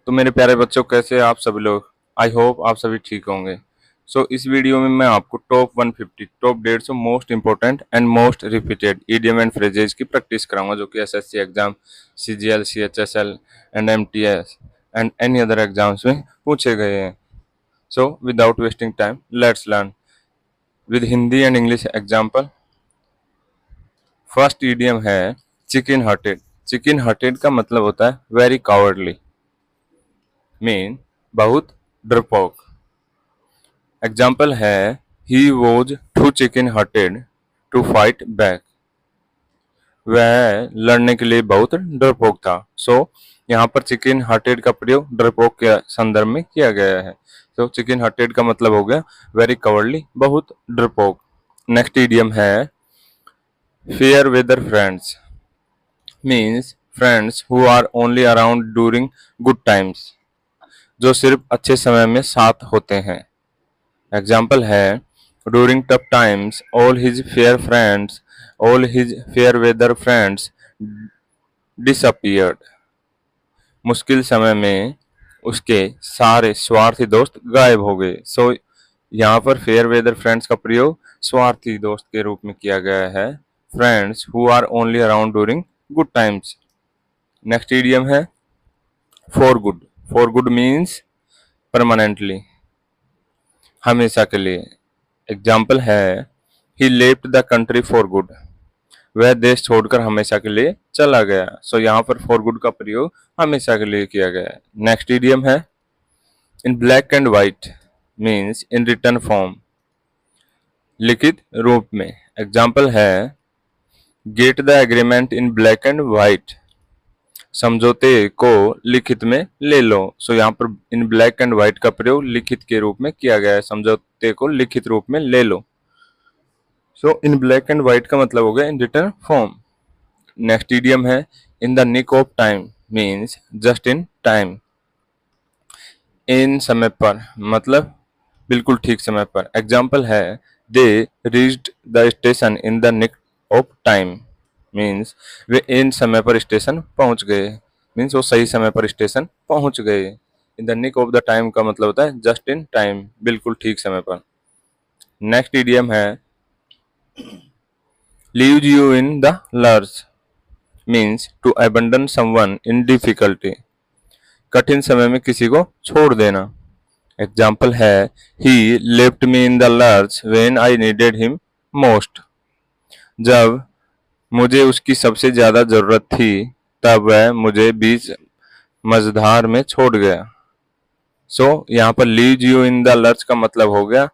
तो मेरे प्यारे बच्चों, कैसे आप सभी लोग? आई होप आप सभी ठीक होंगे। इस वीडियो में मैं आपको top 150 top 150 most important and most repeated idiom and phrases की प्रैक्टिस कराऊंगा, जो कि SSC exam, CGL, CHSL and MTS and any other exams में पूछे गए हैं। Without wasting time, let's learn with Hindi and English example. First idiom है chicken hearted. Chicken hearted का मतलब होता है वेरी कावर्डली, मीन बहुत डरपोक। एग्जाम्पल है he was too chicken hearted to fight back. वह लड़ने के लिए बहुत डरपोक था। यहाँ पर चिकन हार्टेड का प्रयोग डरपोक के संदर्भ में किया गया है। चिकन हार्टेड का मतलब हो गया वेरी कवर्डली, बहुत डरपोक। नेक्स्ट इडियम है fair weather friends, means friends who are only around during good times, जो सिर्फ अच्छे समय में साथ होते हैं। एग्जाम्पल है during tough times all his fair weather friends disappeared. मुश्किल समय में उसके सारे स्वार्थी दोस्त गायब हो गए। यहाँ पर फेयर वेदर फ्रेंड्स का प्रयोग स्वार्थी दोस्त के रूप में किया गया है। Friends who are only around during good times. Next idiom है for good. For good means permanently, हमेशा के लिए। एग्जाम्पल है he left the country for good, वह देश छोड़कर हमेशा के लिए चला गया। यहाँ पर फॉर गुड का प्रयोग हमेशा के लिए किया गया है। नेक्स्ट इडियम है in black and white, means in written form, लिखित रूप में। एग्जाम्पल है get the agreement in black and white, समझौते को लिखित में ले लो। यहाँ पर इन ब्लैक एंड व्हाइट का प्रयोग लिखित के रूप में किया गया है, समझौते को लिखित रूप में ले लो। इन ब्लैक एंड व्हाइट का मतलब हो गया in written form. Next idiom है in the nick of time, means just in time. इन समय पर मतलब बिल्कुल ठीक समय पर। एग्जाम्पल है they reached the station in the nick of time, means वे इन समय पर स्टेशन पहुंच गए। मीन्स वो सही समय पर स्टेशन पहुंच गए। In the nick of the time का मतलब होता है जस्ट इन टाइम, बिल्कुल ठीक समय पर। नेक्स्ट इडियम है leaves you in the lurch, means to abandon someone in difficulty, कठिन समय में किसी को छोड़ देना। एग्जाम्पल है he left me in the lurch when I needed him most, जब मुझे उसकी सबसे ज्यादा जरूरत थी तब वह मुझे बीच मझधार में छोड़ गया। यहाँ पर leaves you in the lurch का मतलब हो गया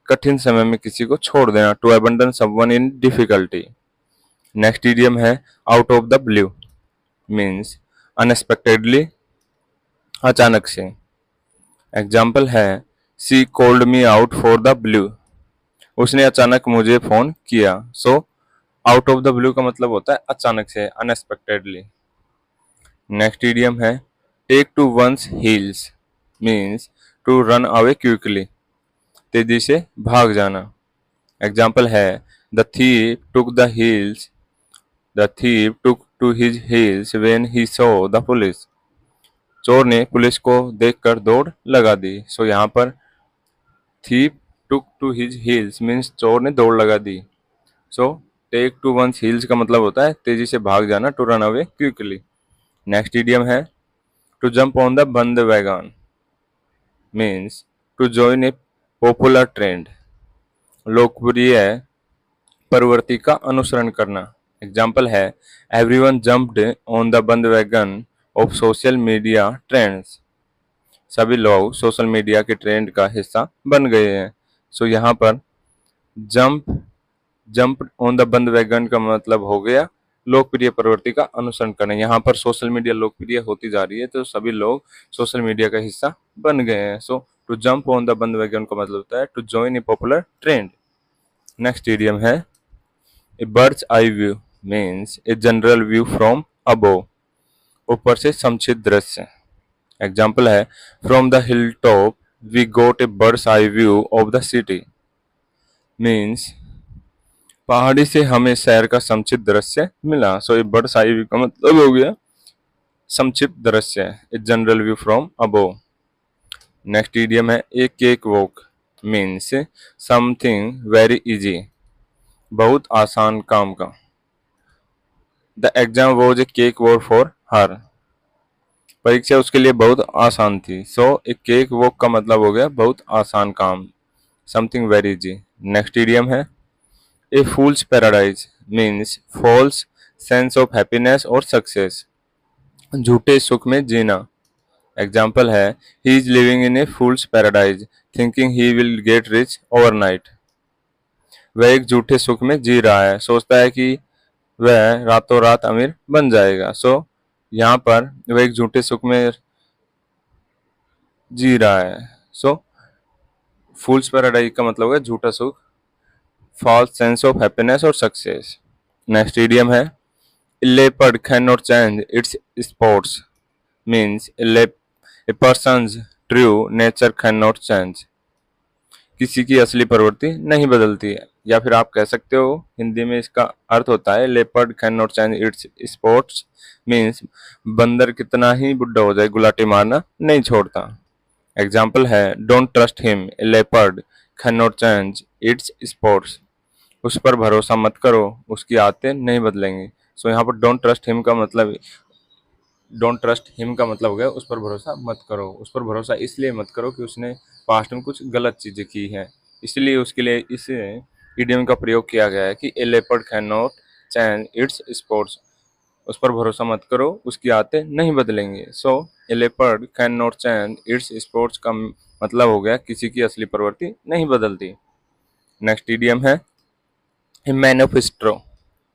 कठिन समय में किसी को छोड़ देना, to abandon someone in difficulty। Next idiom है out of the blue, means unexpectedly, अचानक से। एग्जाम्पल है she called me out for the blue, उसने अचानक मुझे फोन किया। आउट ऑफ द ब्लू का मतलब होता है अचानक से, अनएक्सपेक्टेडली। नेक्स्ट इडियम है take to one's heels, means to run away quickly, तेजी से भाग जाना। एग्जाम्पल है the thief took the heels The thief took to his heels when he saw the police. चोर ने पुलिस को देखकर दौड़ लगा दी। यहाँ पर thief took to his heels means चोर ने दौड़ लगा दी। take to one's heels का मतलब होता है तेजी से भाग जाना, to run away quickly। Next idiom है to jump on the bandwagon, means to join a popular trend, लोकप्रिय प्रवृत्ति का अनुसरण करना। एग्जाम्पल है everyone jumped on the bandwagon of social media trends, सभी लोग सोशल मीडिया के ट्रेंड का हिस्सा बन गए हैं। यहाँ पर जंप ऑन द bandwagon का मतलब हो गया लोकप्रिय प्रवृत्ति का अनुसरण करना। यहाँ पर सोशल मीडिया लोकप्रिय होती जा रही है तो सभी लोग सोशल मीडिया का हिस्सा बन गए हैं। To jump on the bandwagon का मतलब होता है to join a popular trend. Next idiom है a bird's eye view, means a general view from above, ऊपर से समक्षित दृश्य। एग्जाम्पल है from the hill top we got a bird's eye view of the city, means पहाड़ी से हमें शहर का समक्षित दृश्य मिला। ए बर्ड्स आई व्यू का मतलब हो गया संक्षिप्त दृश्य, a general view from above. Next idiom है a cake walk, means something very easy, बहुत आसान काम का। The exam was a cake walk for her, परीक्षा उसके लिए बहुत आसान थी। सो ए केक वॉक का मतलब हो गया बहुत आसान काम, something very easy. Next idiom है a fool's paradise, means false sense of happiness और सक्सेस, झूठे सुख में जीना। एग्जाम्पल है he is living in a fool's paradise thinking he will get rich overnight, वह एक झूठे सुख में जी रहा है, सोचता है कि वह रातों रात अमीर बन जाएगा। सो यहाँ पर वह एक झूठे सुख में जी रहा है। सो फूल्स पैराडाइज का मतलब है झूठा सुख, फॉल्स सेंस ऑफ हैप्पीनेस और सक्सेस। नेक्स्ट इडियम है a leopard cannot change its spots, means a person's true nature cannot change, किसी की असली प्रवृत्ति नहीं बदलती है। या फिर आप कह सकते हो हिंदी में इसका अर्थ होता है leopard can not change it's spots, means बंदर कितना ही बुढ़ा हो जाए गुलाटी मारना नहीं छोड़ता। एग्जाम्पल है don't trust him, A leopard can not change it's spots, उस पर भरोसा मत करो, उसकी आदतें नहीं बदलेंगी। सो यहाँ पर डोंट ट्रस्ट हिम का मतलब हो गया उस पर भरोसा मत करो। उस पर भरोसा इसलिए मत करो कि उसने पास्ट में कुछ गलत चीजें की हैं, इसलिए उसके लिए इस इडियम का प्रयोग किया गया है कि a leopard can not change its sports, उस पर भरोसा मत करो, उसकी आदतें नहीं बदलेंगी। So a leopard can not change its sports का मतलब हो गया किसी की असली प्रवृत्ति नहीं बदलती। नेक्स्ट इडियम है ए मैनिफेस्टो,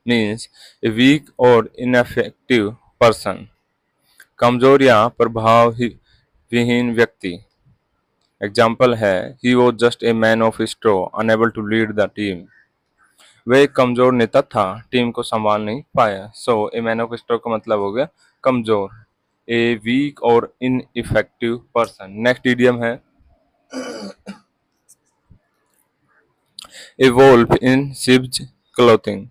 मीन्स ए वीक और इनएफेक्टिव पर्सन, कमजोर या प्रभाव विहीन व्यक्ति। एग्जाम्पल है he was just a man of straw unable to lead the team, वह एक कमजोर नेता था, टीम को संभाल नहीं पाया। सो ए मैन ऑफ स्ट्रो का मतलब हो गया कमजोर, ए वीक और इनइफेक्टिव पर्सन। नेक्स्ट इडियम है a wolf in sheep's clothing,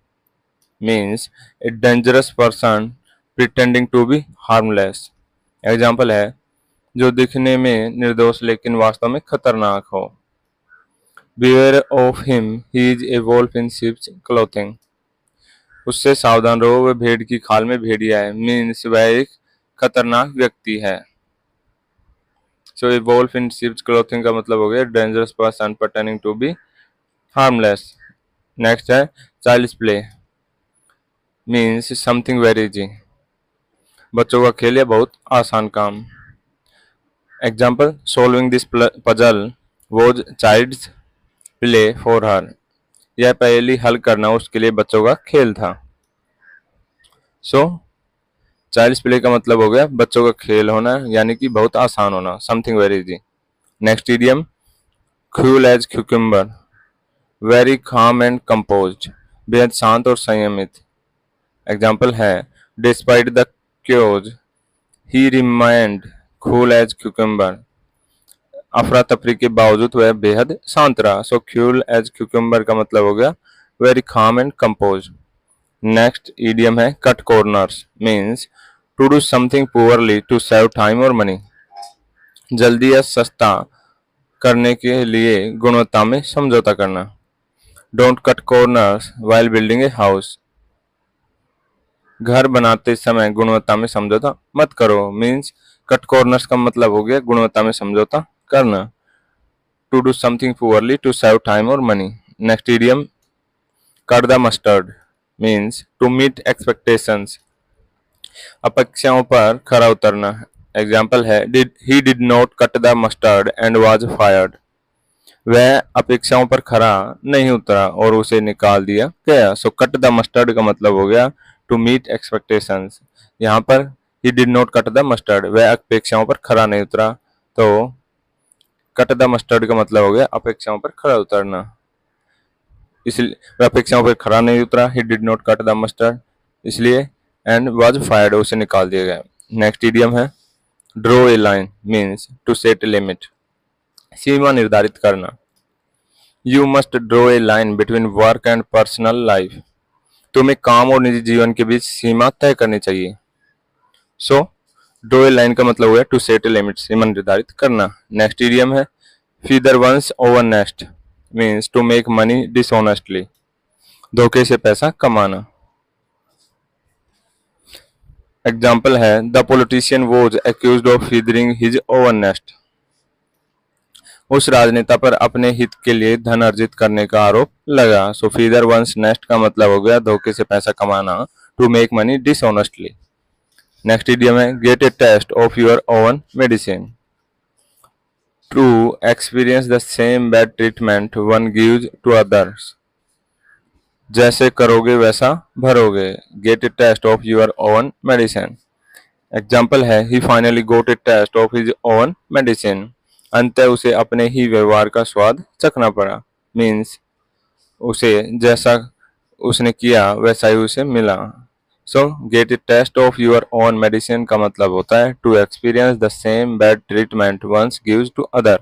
means a dangerous person pretending to be harmless. Example है जो दिखने में निर्दोष लेकिन वास्तव में खतरनाक हो। Beware of him, he is a wolf in sheep's clothing, उससे सावधान रहो वह भेड़ की खाल में भेड़िया है, मीन्स वह एक खतरनाक व्यक्ति है। सो ए वोल्फ इन sheep's clothing का मतलब हो गया dangerous person pretending to be harmless. Next है child's play, means something very easy, बच्चों का खेल या बहुत आसान काम। Example solving this puzzle was child's play for her, यह पहेली हल करना उसके लिए बच्चों का खेल था। सो चाइल्ड्स प्ले का मतलब हो गया बच्चों का खेल होना, यानी कि बहुत आसान होना, something very easy. Next idiom cool as cucumber, very calm and composed, बेहद शांत और संयमित। एग्जाम्पल है despite the chaos he remained cool as cucumber, अफरा तफरी के बावजूद वह बेहद शांत रहा। सो कूल एज क्यूकम्बर का मतलब हो गया very calm and composed। Next idiom है cut corners, means to do something poorly to save time और मनी, जल्दी या सस्ता करने के लिए गुणवत्ता में समझौता करना। Don't cut corners while building a house, घर बनाते समय गुणवत्ता में समझौता मत करो, मीन्स कट कॉर्नर्स का मतलब हो गया गुणवत्ता में समझौता करना। To do something poorly to save time और money. Next idiom cut the mustard, means to meet expectations, अपेक्षाओं पर खरा उतरना। एग्जाम्पल है he did not cut the mustard and was fired, वह अपेक्षाओं पर खरा नहीं उतरा और उसे निकाल दिया गया। सो कट द मस्टर्ड का मतलब हो गया टू मीट एक्सपेक्टेशंस। यहाँ पर he did not cut the mustard, वह अपेक्षाओं पर खरा नहीं उतरा, तो कट द मस्टर्ड का मतलब हो गया अपेक्षाओं पर खरा उतरना, इसलिए वह अपेक्षाओं पर खरा नहीं उतरा, he did not cut the mustard, इसलिए एंड वाज फायर्ड, उसे निकाल दिया गया। नेक्स्ट इडियम है draw a line, means to set a limit, सीमा निर्धारित करना। You must draw a line between work and personal life, तुम्हें काम और निजी जीवन के बीच सीमा तय करनी चाहिए। सो ड्रॉ ए लाइन का मतलब हुआ टू सेट ए लिमिट, सीमा निर्धारित करना। नेक्स्ट इडियम है feather one's over nest, means to make money dishonestly, धोखे से पैसा कमाना। एग्जाम्पल है the politician was accused of feathering his over nest, उस राजनेता पर अपने हित के लिए धन अर्जित करने का आरोप लगा। सो फीदर वंस नेस्ट का मतलब हो गया धोखे से पैसा कमाना, to make money dishonestly. Next idiom है get a taste of your own medicine, to experience the same bad treatment one gives to others, जैसे करोगे वैसा भरोगे। Get a taste of your own medicine. Example है he finally got a taste of his own medicine, अंततः उसे अपने ही व्यवहार का स्वाद चखना पड़ा, मीन्स उसे जैसा उसने किया वैसा ही उसे मिला। So get a taste of your own medicine का मतलब होता है to experience the same bad treatment one's gives to other.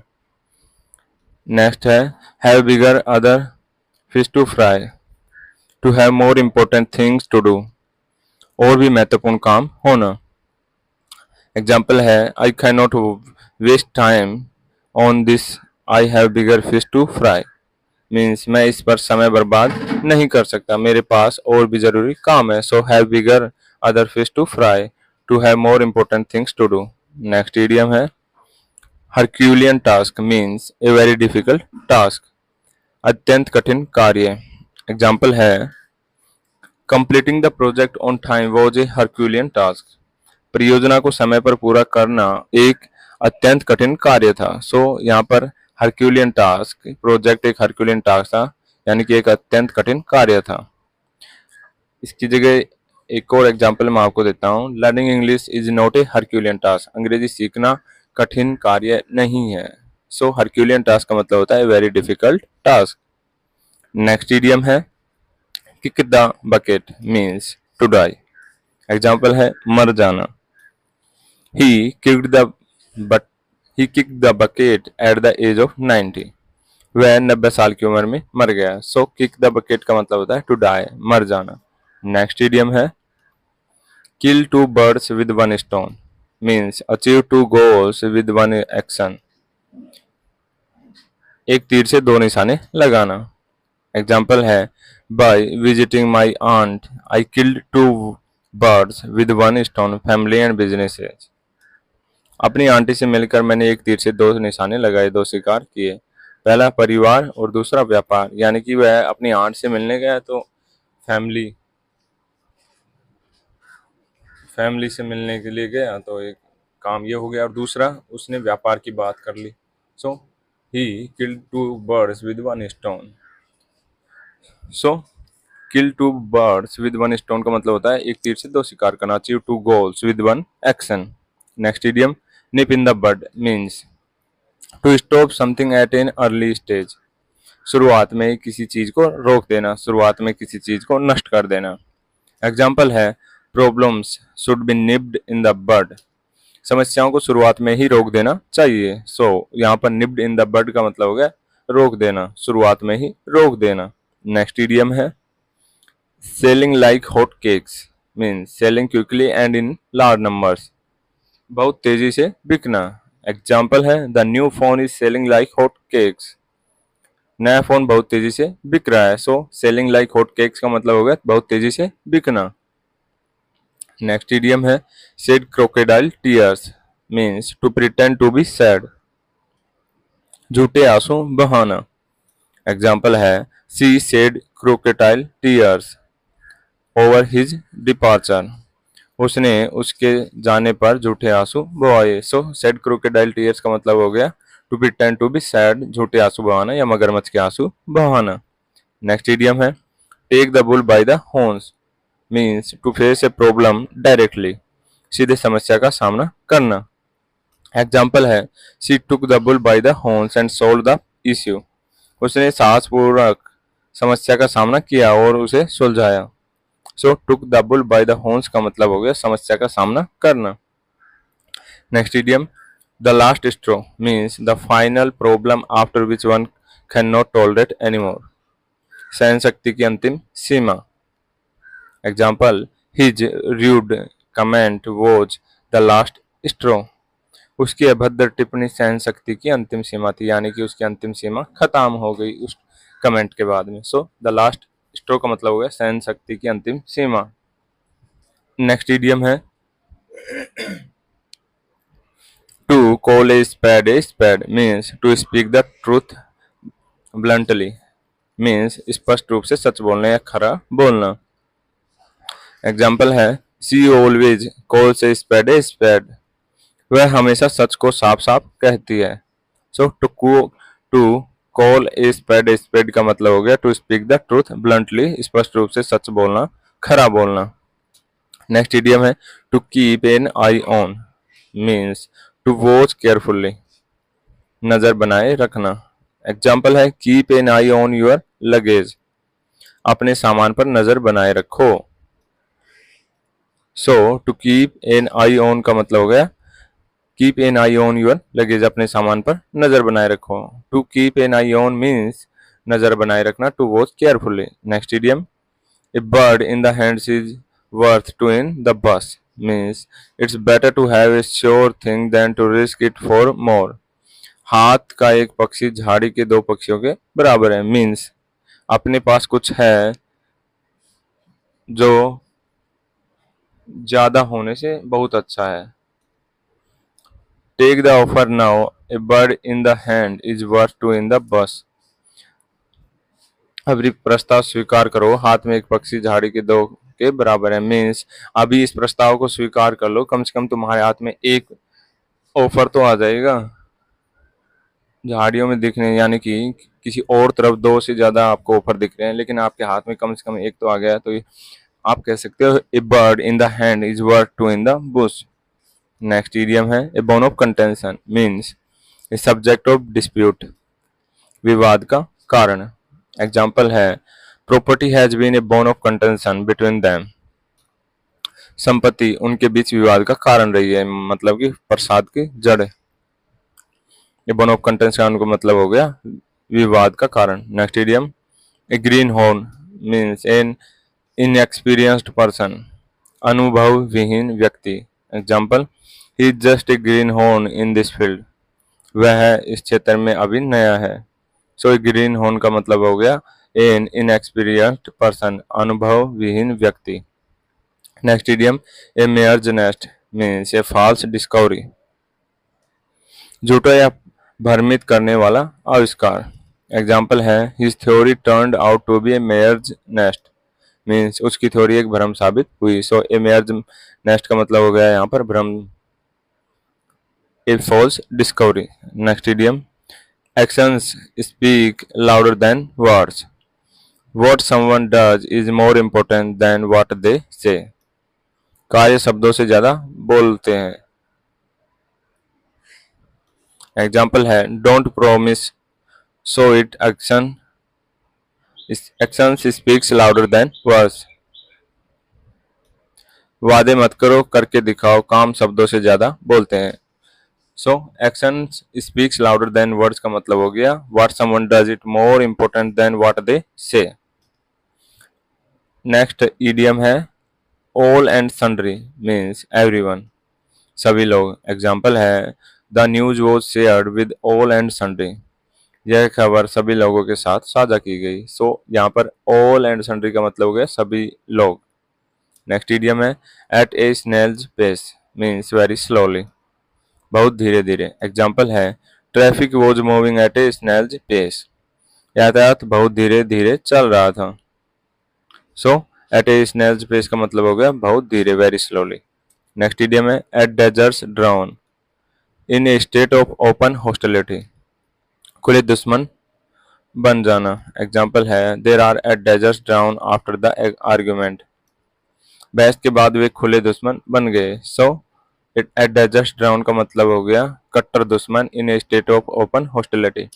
Next है have bigger other fish to fry, to have more important things to do, और भी महत्वपूर्ण काम होना। एग्जाम्पल है I can not waste time on this, I have bigger fish to fry, means मैं इस पर समय बर्बाद नहीं कर सकता, मेरे पास और भी जरूरी काम है। So have bigger other fish to fry, to have more important things to do. Next idiom है Herculean task, means a very difficult task, अत्यंत कठिन कार्य। एग्जाम्पल है completing the project on time was a Herculean task, परियोजना को समय पर पूरा करना एक अत्यंत कठिन कार्य था। सो यहाँ पर हरक्यूलियन टास्क, प्रोजेक्ट एक हरक्यूलियन टास्क था, यानी कि एक अत्यंत कठिन कार्य था। इसकी जगह एक और एग्जाम्पल मैं आपको देता हूँ, learning English is not a Herculean task, अंग्रेजी सीखना कठिन कार्य नहीं है। सो हरक्यूलियन टास्क का मतलब होता है very difficult task. Next idiom है kick the bucket, means to die. Example है मर जाना, he kicked the but he kicked the bucket at the age of 90, वह 90 साल की उम्र में मर गया। सो किक द बकेट का मतलब होता है टू डाई, मर जाना। नेक्स्ट इडियम है kill two birds with one stone, means achieve two goals with one action, एक तीर से दो निशाने लगाना। एग्जाम्पल है by visiting my aunt I killed two birds with one stone, family and businesses, अपनी आंटी से मिलकर मैंने एक तीर से दो निशाने लगाए, दो शिकार किए, पहला परिवार और दूसरा व्यापार। यानी कि वह अपनी आंट से मिलने गया तो फैमिली फैमिली से मिलने के लिए गया, तो एक काम ये हो गया, और दूसरा उसने व्यापार की बात कर ली। So he killed two birds with one stone. So kill two birds with one stone का मतलब होता है एक तीर से दो शिकार करना, achieve two goals with one action. Next idiom nip in the bud, means to stop something at an early stage, शुरुआत में किसी चीज को रोक देना, शुरुआत में किसी चीज को नष्ट कर देना। एग्जाम्पल है problems should be nipped in the bud, समस्याओं को शुरुआत में ही रोक देना चाहिए। सो यहाँ पर निप्ड इन द बड का मतलब हो गया रोक देना, शुरुआत में ही रोक देना। नेक्स्ट इडियम है selling like hot cakes, means selling quickly and in large numbers, बहुत तेजी से बिकना। एग्जाम्पल है the new phone is selling like hot cakes, नया फोन बहुत तेजी से बिक रहा है। So selling like hot cakes का मतलब हो गया बहुत तेजी से बिकना। नेक्स्ट इडियम है shed crocodile tears, means to pretend to be sad, झूठे आंसू बहाना। एग्जाम्पल है सी shed crocodile tears over his departure, उसने उसके जाने पर झूठे आंसू बहाए। सो सेड क्रोकोडाइल टीयर्स का मतलब हो गया to pretend to be sad, झूठे आंसू बहाना या मगरमच्छ के आंसू बहाना। नेक्स्ट इडियम है take the bull by the horns, means to face a problem directly, सीधे समस्या का सामना करना। एग्जाम्पल है she took the bull by the horns and solve the issue, उसने साहसपूर्वक समस्या का सामना किया और उसे सुलझाया। So took the bull by the horns का मतलब हो गया समस्या का सामना करना। Next idiom the last straw, means the final problem after which one can not tolerate anymore, सहन शक्ति की अंतिम सीमा। Example his rude comment was the last straw. उसकी अभद्र टिप्पणी सहन शक्ति की अंतिम सीमा थी, यानी कि उसकी अंतिम सीमा खत्म हो गई उस कमेंट के बाद में। सो द लास्ट स्ट्रो का मतलब हो गया सहन शक्ति की अंतिम सीमा। नेक्स्ट इडियम है to call a spade means to speak the truth bluntly, means स्पष्ट रूप से सच बोलना या खरा बोलना। एग्जाम्पल है she always calls a spade, वह हमेशा सच को साफ साफ कहती है। So to call a spade का मतलब हो गया to speak the truth bluntly, स्पष्ट रूप से सच बोलना, खरा बोलना। नेक्स्ट इडियम है to keep an eye on means to watch carefully, नजर बनाए रखना। एग्जाम्पल है keep an eye on your luggage, अपने सामान पर नजर बनाए रखो। So to keep an eye on का मतलब हो गया keep an eye on your luggage, अपने सामान पर नजर बनाए रखो। To keep an eye on means नजर बनाए रखना, to watch carefully. Next idiom a bird in the hands is worth two in the bush means it's better to have a sure thing than to risk it for more. हाथ का एक पक्षी झाड़ी के दो पक्षियों के बराबर है, मीन्स अपने पास कुछ है जो ज्यादा होने से बहुत अच्छा है। Take the offer now, a bird in the hand is worth two in the bush. अभी प्रस्ताव स्वीकार करो, हाथ में एक पक्षी झाड़ी के दो के बराबर है, मीन्स अभी इस प्रस्ताव को स्वीकार कर लो, कम से कम तुम्हारे हाथ में एक ऑफर तो आ जाएगा झाड़ियों में दिखने, यानी कि किसी और तरफ दो से ज्यादा आपको ऑफर दिख रहे हैं, लेकिन आपके हाथ में कम से कम एक तो आ गया, तो आप कह सकते हो a bird in the hand is worth two in the bush. Next idiom है a bone of contention means a subject of dispute, विवाद का कारण। एग्जाम्पल है property has been a bone of contention between them, संपत्ति उनके बीच विवाद का कारण रही है, मतलब कि प्रसाद की जड़। ये बोन ऑफ कंटेंशन का मतलब हो गया विवाद का कारण। Next idiom a green horn means an inexperienced person, अनुभव विहीन व्यक्ति। Example he is just a green horn in this field, वह इस क्षेत्र में अभी नया है। सो ग्रीन हॉर्न का मतलब हो गया एन इनएक्सपीरियंस्ड पर्सन, अनुभव विहीन व्यक्ति। Next idiom a mare's nest means a false discovery, झूठा या भ्रमित करने वाला आविष्कार। एग्जाम्पल है his theory turned out to be a mare's nest, means उसकी थ्योरी एक भ्रम साबित हुई। सो ए मेयर्स नेस्ट का मतलब हो गया यहाँ पर भ्रम, a false discovery. Next idiom actions speak louder than words, what someone does is more important than what they say, कार्य शब्दों से ज्यादा बोलते हैं। एग्जाम्पल है don't promise so it action speaks louder than words, वादे मत करो करके दिखाओ, काम शब्दों से ज्यादा बोलते हैं। So action speaks louder than words का मतलब हो गया what someone does it more important than what they से। नेक्स्ट इडियम है all and sundry means everyone, सभी लोग। एग्जाम्पल है the news was shared with all and sundry, यह खबर सभी लोगों के साथ साझा की गई। सो यहाँ पर ऑल एंड सन्ड्री का मतलब हो गया सभी लोग। नेक्स्ट इडियम है at a snail's pace means very slowly, बहुत धीरे धीरे। एग्जाम्पल है traffic was moving at a snail's pace, यातायात बहुत धीरे धीरे चल रहा था। So at a snail's pace का मतलब हो गया बहुत धीरे, वेरी स्लोली। नेक्स्ट इडियम है at daggers drawn in a state of open hostility, खुले दुश्मन बन जाना। एग्जाम्पल है there are at daggers drawn after the argument, बहस के बाद वे खुले दुश्मन बन गए। सो एट डेजर्ट्स ड्राउन का मतलब हो गया कट्टर दुश्मन in a state of open hostility.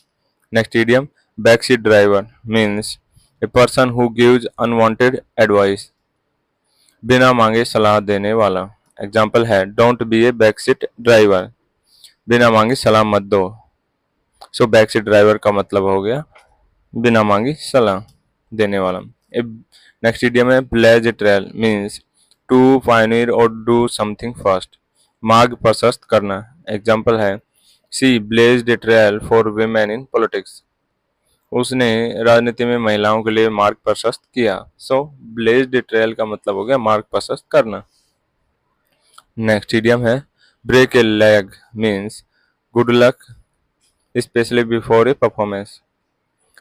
Next idiom backseat driver means a person who gives unwanted advice, बिना मांगे सलाह देने वाला। एग्जाम्पल है don't be a backseat driver, बिना मांगे सलाह मत दो। सो बैकसीट ड्राइवर का मतलब हो गया बिना मांगी सलाह देने वाला। नेक्स्ट इडियम है blaze a trail means to pioneer और डू समथिंग फर्स्ट, मार्ग प्रशस्त करना। एग्जाम्पल है she blazed a trail for women in politics. उसने राजनीति में महिलाओं के लिए मार्ग प्रशस्त किया। सो ब्लेज्ड ए ट्रेल का मतलब हो गया मार्ग प्रशस्त करना। नेक्स्ट इडियम है break a leg means good luck specially before a performance.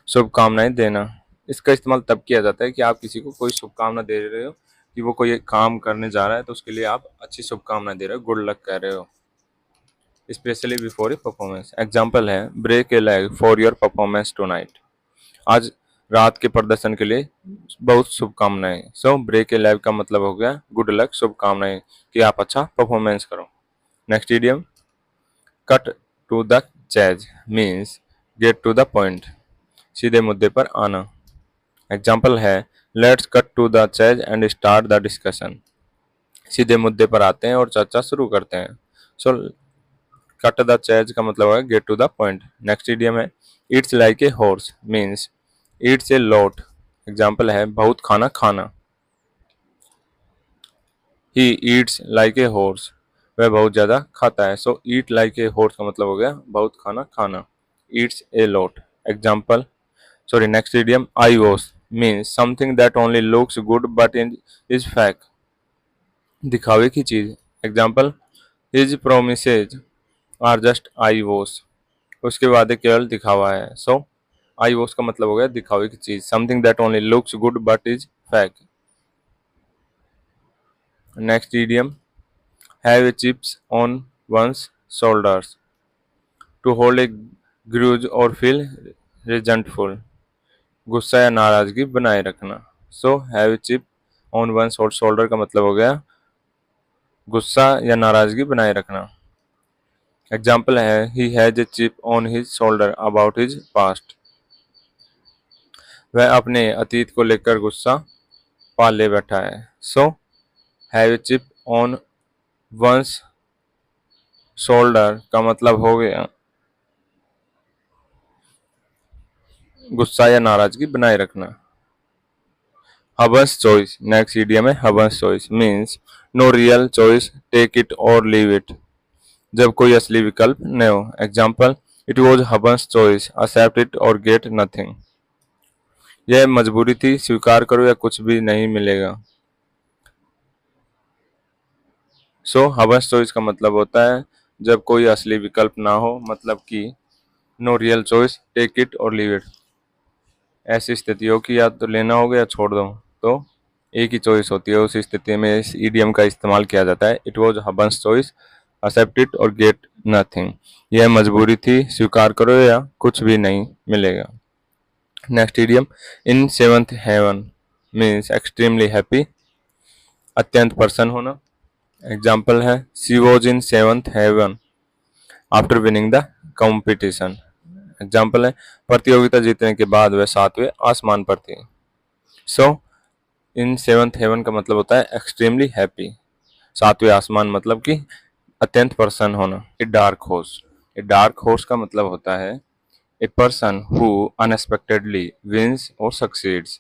शुभकामनाएं देना। इसका इस्तेमाल तब किया जाता है कि आप किसी को कोई शुभकामना दे रहे हो कि वो कोई एक काम करने जा रहा है, तो उसके लिए आप अच्छी शुभकामनाएं दे रहे हो, गुड लक कह रहे हो, specially before a performance. Example है break a leg for your performance tonight. आज रात के प्रदर्शन के लिए बहुत शुभकामनाएं। सो ब्रेक ए लेग का मतलब हो गया गुड लक, शुभकामनाएं कि आप अच्छा परफॉर्मेंस करो। Next idiom cut to the chase means get to the point, सीधे मुद्दे पर आना। एग्जाम्पल है let's cut to the chase and start the discussion. सीधे मुद्दे पर आते हैं और चर्चा शुरू करते हैं। सो कट द चेज का मतलब है get to the point. Next idiom है it's like a horse means eats a lot. Example है बहुत खाना खाना। He eats like a horse, वह बहुत ज्यादा खाता है। सो ईट लाइक ए हॉर्स का मतलब हो गया बहुत खाना खाना। Eats a lot. Example sorry next idiom eye wash means something that only looks good but is fake, दिखावे की चीज। Example his promises are just eye wash, उसके वादे केवल दिखावा है। सो आई वॉश का मतलब हो गया दिखावे की चीज, something that only looks good but is fake. Next idiom have a chips on one's shoulders to hold a grudge और फील रिजेंटफुल, गुस्सा या नाराजगी बनाए रखना। So have a chip on one's shoulder का मतलब हो गया गुस्सा या नाराजगी बनाए रखना। एग्जाम्पल है he has a chip on his shoulder about his past, वह अपने अतीत को लेकर गुस्सा पाले बैठा है। So have a chip on one's shoulder का मतलब हो गया गुस्सा या नाराजगी बनाए रखना। हबस चॉइस। नेक्स्ट इडियम है Hobson's choice means no real choice, take it और लीव इट, जब कोई असली विकल्प न हो। Example it was Hobson's choice, accept it और गेट नथिंग, यह मजबूरी थी, स्वीकार करो या कुछ भी नहीं मिलेगा। सो हबस चॉइस का मतलब होता है जब कोई असली विकल्प ना हो, मतलब कि no real choice, take it और लीव इट। ऐसी स्थिति हो कि या तो लेना होगा या छोड़ दो, तो एक ही चॉइस होती है, उस स्थिति में इस ईडियम का इस्तेमाल किया जाता है। It was Hobson's choice, accept it और गेट नथिंग, यह मजबूरी थी, स्वीकार करो या कुछ भी नहीं मिलेगा। Next idiom in seventh heaven means extremely happy, अत्यंत प्रसन्न होना। एग्जाम्पल है she was in seventh heaven after winning the competition. Example है प्रतियोगिता जीतने के बाद वह सातवें आसमान पर थी। सो इन सेवंथ हेवन का मतलब होता है एक्सट्रीमली हैप्पी, सातवें आसमान मतलब कि अत्यंत प्रसन्न होना। A dark horse. A dark horse का मतलब होता है a person who unexpectedly wins और सक्सीड्स,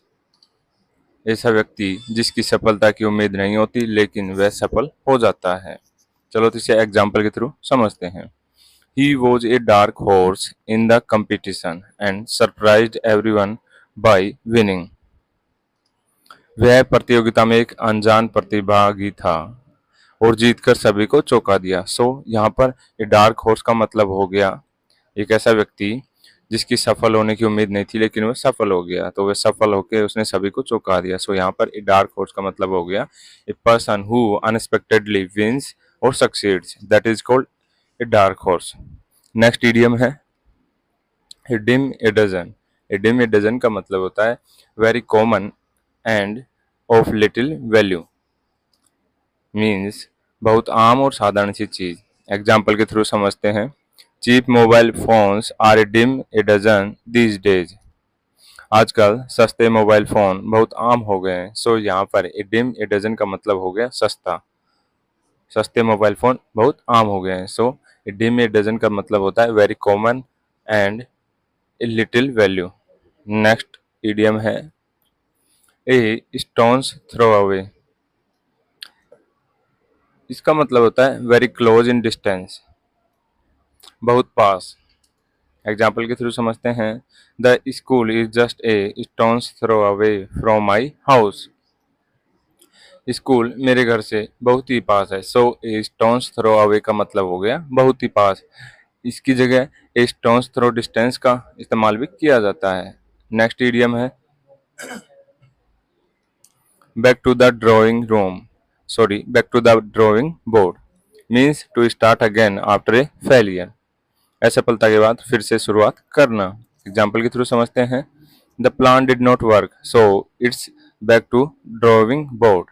ऐसा व्यक्ति जिसकी सफलता की उम्मीद नहीं होती लेकिन वह सफल हो जाता है। चलो तो इसे एग्जाम्पल के थ्रू समझते हैं। He was a dark horse in the competition and surprised everyone by winning. वह प्रतियोगिता में एक अनजान प्रतिभागी था और जीतकर सभी को चौंका दिया। यहाँ पर ये डार्क हॉर्स का मतलब हो गया एक ऐसा व्यक्ति जिसकी सफल होने की उम्मीद नहीं थी लेकिन वह सफल हो गया, तो वह सफल होकर उसने सभी को चौंका दिया। यहाँ पर ए डार्क हॉर्स का मतलब हो गया a person who unexpectedly wins और succeeds, that is called a dark horse. Next idiom है dime a dozen. A dime a dozen का मतलब होता है very common and of little value, means बहुत आम और साधारण सी चीज। एग्जाम्पल के थ्रू समझते हैं। Cheap mobile phones are a dime a dozen these days. आजकल सस्ते मोबाइल फोन बहुत आम हो गए हैं। यहाँ पर ए डिम ए डजन का मतलब हो गया सस्ता, सस्ते मोबाइल फोन बहुत आम हो गए हैं। ए डिम ए डजन का मतलब होता है very common and a little value. Next idiom है ए स्टोन्स थ्रो अवे इसका मतलब होता है वेरी क्लोज इन डिस्टेंस, बहुत पास। एग्जाम्पल के थ्रू समझते हैं। The school is just a stone's throw away from my house. School मेरे घर से बहुत ही पास है। So a stone's throw away का मतलब हो गया बहुत ही पास। इसकी जगह ए स्टोन्स थ्रो डिस्टेंस का इस्तेमाल भी किया जाता है। नेक्स्ट इडियम है back to the drawing room, sorry back to the drawing board, means to start again after a failure. असफलता के बाद फिर से शुरुआत करना। एग्जाम्पल के थ्रू समझते हैं। The plan did not work so it's back to drawing board.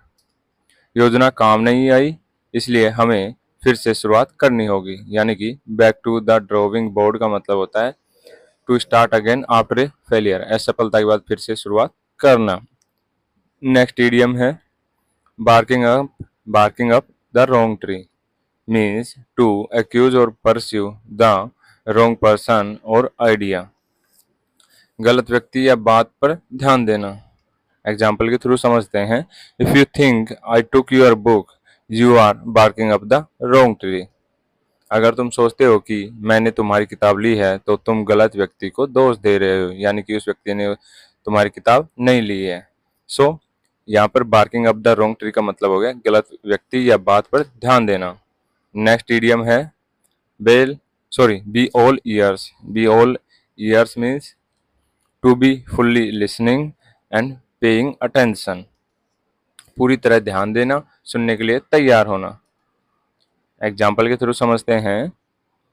योजना काम नहीं आई, इसलिए हमें फिर से शुरुआत करनी होगी। यानी कि back to the drawing board का मतलब होता है to start again after a failure, असफलता के बाद फिर से शुरुआत करना। नेक्स्ट इडियम है barking up the wrong tree, means to accuse और परस्यू द रॉन्ग पर्सन और आइडिया। गलत व्यक्ति या बात पर ध्यान देना। एग्जाम्पल के थ्रू समझते हैं। If you think I took your book you are barking up the wrong tree. अगर तुम सोचते हो कि मैंने तुम्हारी किताब ली है तो तुम गलत व्यक्ति को दोष दे रहे हो, यानी कि उस व्यक्ति ने तुम्हारी किताब नहीं ली है। सो यहाँ पर barking up the wrong tree का मतलब हो गया गलत व्यक्ति या बात पर ध्यान देना। नेक्स्ट इडियम है be all sorry be all ears. Be all ears means to be fully listening and paying attention. पूरी तरह ध्यान देना, सुनने के लिए तैयार होना। एग्जाम्पल के थ्रू समझते हैं।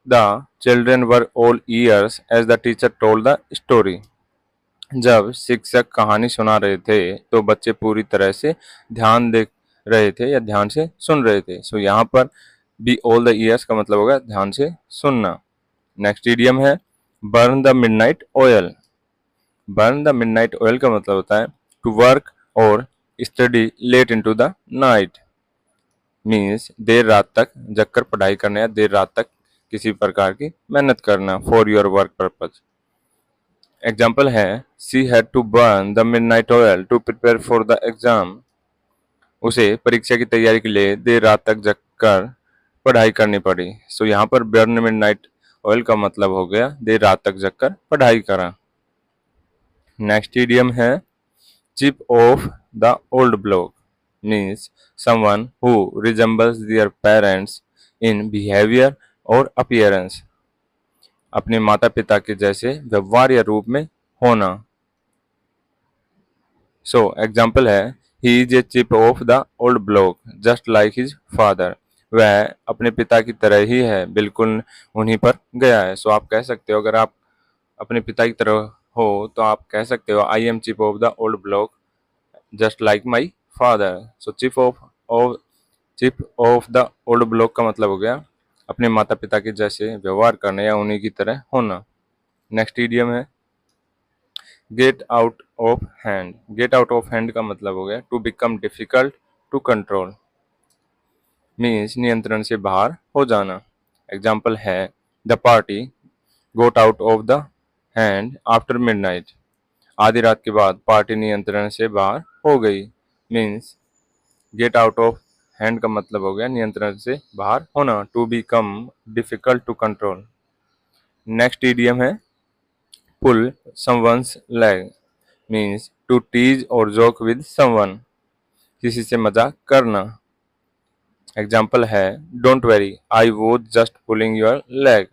The children were all ears as the teacher told the story. जब शिक्षक कहानी सुना रहे थे तो बच्चे पूरी तरह से ध्यान दे रहे थे या ध्यान से सुन रहे थे। सो यहाँ पर बी ऑल द ईयर्स का मतलब होगा ध्यान से सुनना। नेक्स्ट इडियम है burn the midnight oil. Burn the midnight oil का मतलब होता है टू वर्क और study late into the night, means देर रात तक जगकर पढ़ाई करना या देर रात तक किसी प्रकार की मेहनत करना for your work purpose. Example है she had to burn the midnight oil to prepare for the exam. उसे परीक्षा की तैयारी के लिए देर रात तक जगकर पढ़ाई करनी पड़ी। सो यहाँ पर बर्न मिडनाइट ऑयल का मतलब हो गया देर रात तक जगकर पढ़ाई करा। नेक्स्ट इडियम है chip off the old block, means someone who resembles their parents in behaviour और अपीयरेंस। अपने माता पिता के जैसे व्यवहार या रूप में होना। सो एग्जाम्पल है he is a chip off the old block just like his father. वह अपने पिता की तरह ही है, बिल्कुल उन्हीं पर गया है। सो आप कह सकते हो अगर आप अपने पिता की तरह हो तो आप कह सकते हो I am chip off the old block just like my father. So chip off the old block का मतलब हो गया अपने माता पिता के जैसे व्यवहार करना या उन्हीं की तरह होना। नेक्स्ट इडियम है get out of hand. Get out of hand का मतलब हो गया to become difficult to control, means नियंत्रण से बाहर हो जाना। एग्जाम्पल है the party got out of the hand after midnight. आधी रात के बाद पार्टी नियंत्रण से बाहर हो गई, means get out of hand का मतलब हो गया नियंत्रण से बाहर होना, to become difficult to control. Next idiom है pull someone's leg, means to tease और जोक विद समवन, किसी से मजाक करना। एग्जाम्पल है don't worry I was just pulling your leg.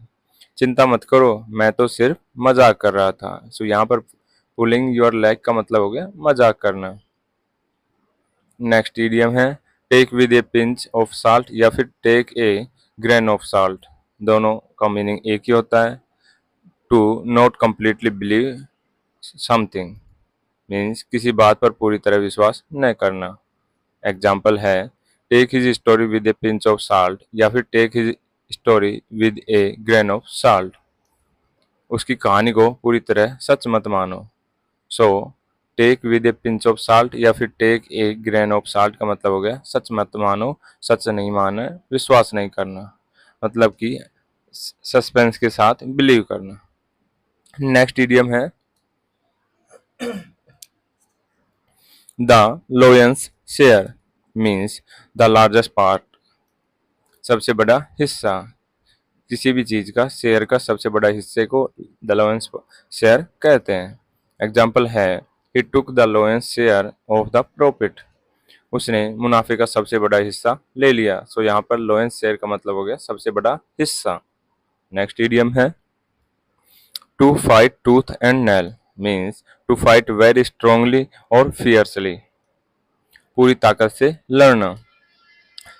चिंता मत करो मैं तो सिर्फ मजाक कर रहा था। सो यहाँ पर पुलिंग योर लेग का मतलब हो गया मजाक करना। नेक्स्ट इडियम है take with a pinch of salt या फिर take a grain of salt. दोनों का मीनिंग एक ही होता है। To not completely believe something, means किसी बात पर पूरी तरह विश्वास न करना। एग्जाम्पल है take his story with a pinch of salt या फिर take his story with a grain of salt. उसकी कहानी को पूरी तरह सच मत मानो। So take with a pinch of salt या फिर take a grain of salt का मतलब हो गया सच मत मानो, सच नहीं माना, विश्वास नहीं करना, मतलब कि सस्पेंस के साथ बिलीव करना। नेक्स्ट इडियम है the lion's share, means the largest part सबसे बड़ा हिस्सा, किसी भी चीज का शेयर का सबसे बड़ा हिस्से को द लोएंस शेयर कहते हैं। एग्जाम्पल है he took the lion's share of the profit, उसने मुनाफे का सबसे बड़ा हिस्सा ले लिया। सो यहाँ पर लोएंस शेयर का मतलब हो गया सबसे बड़ा हिस्सा। नेक्स्ट इडियम है to fight tooth and nail, means to fight very strongly और फियर्सली, पूरी ताकत से लड़ना।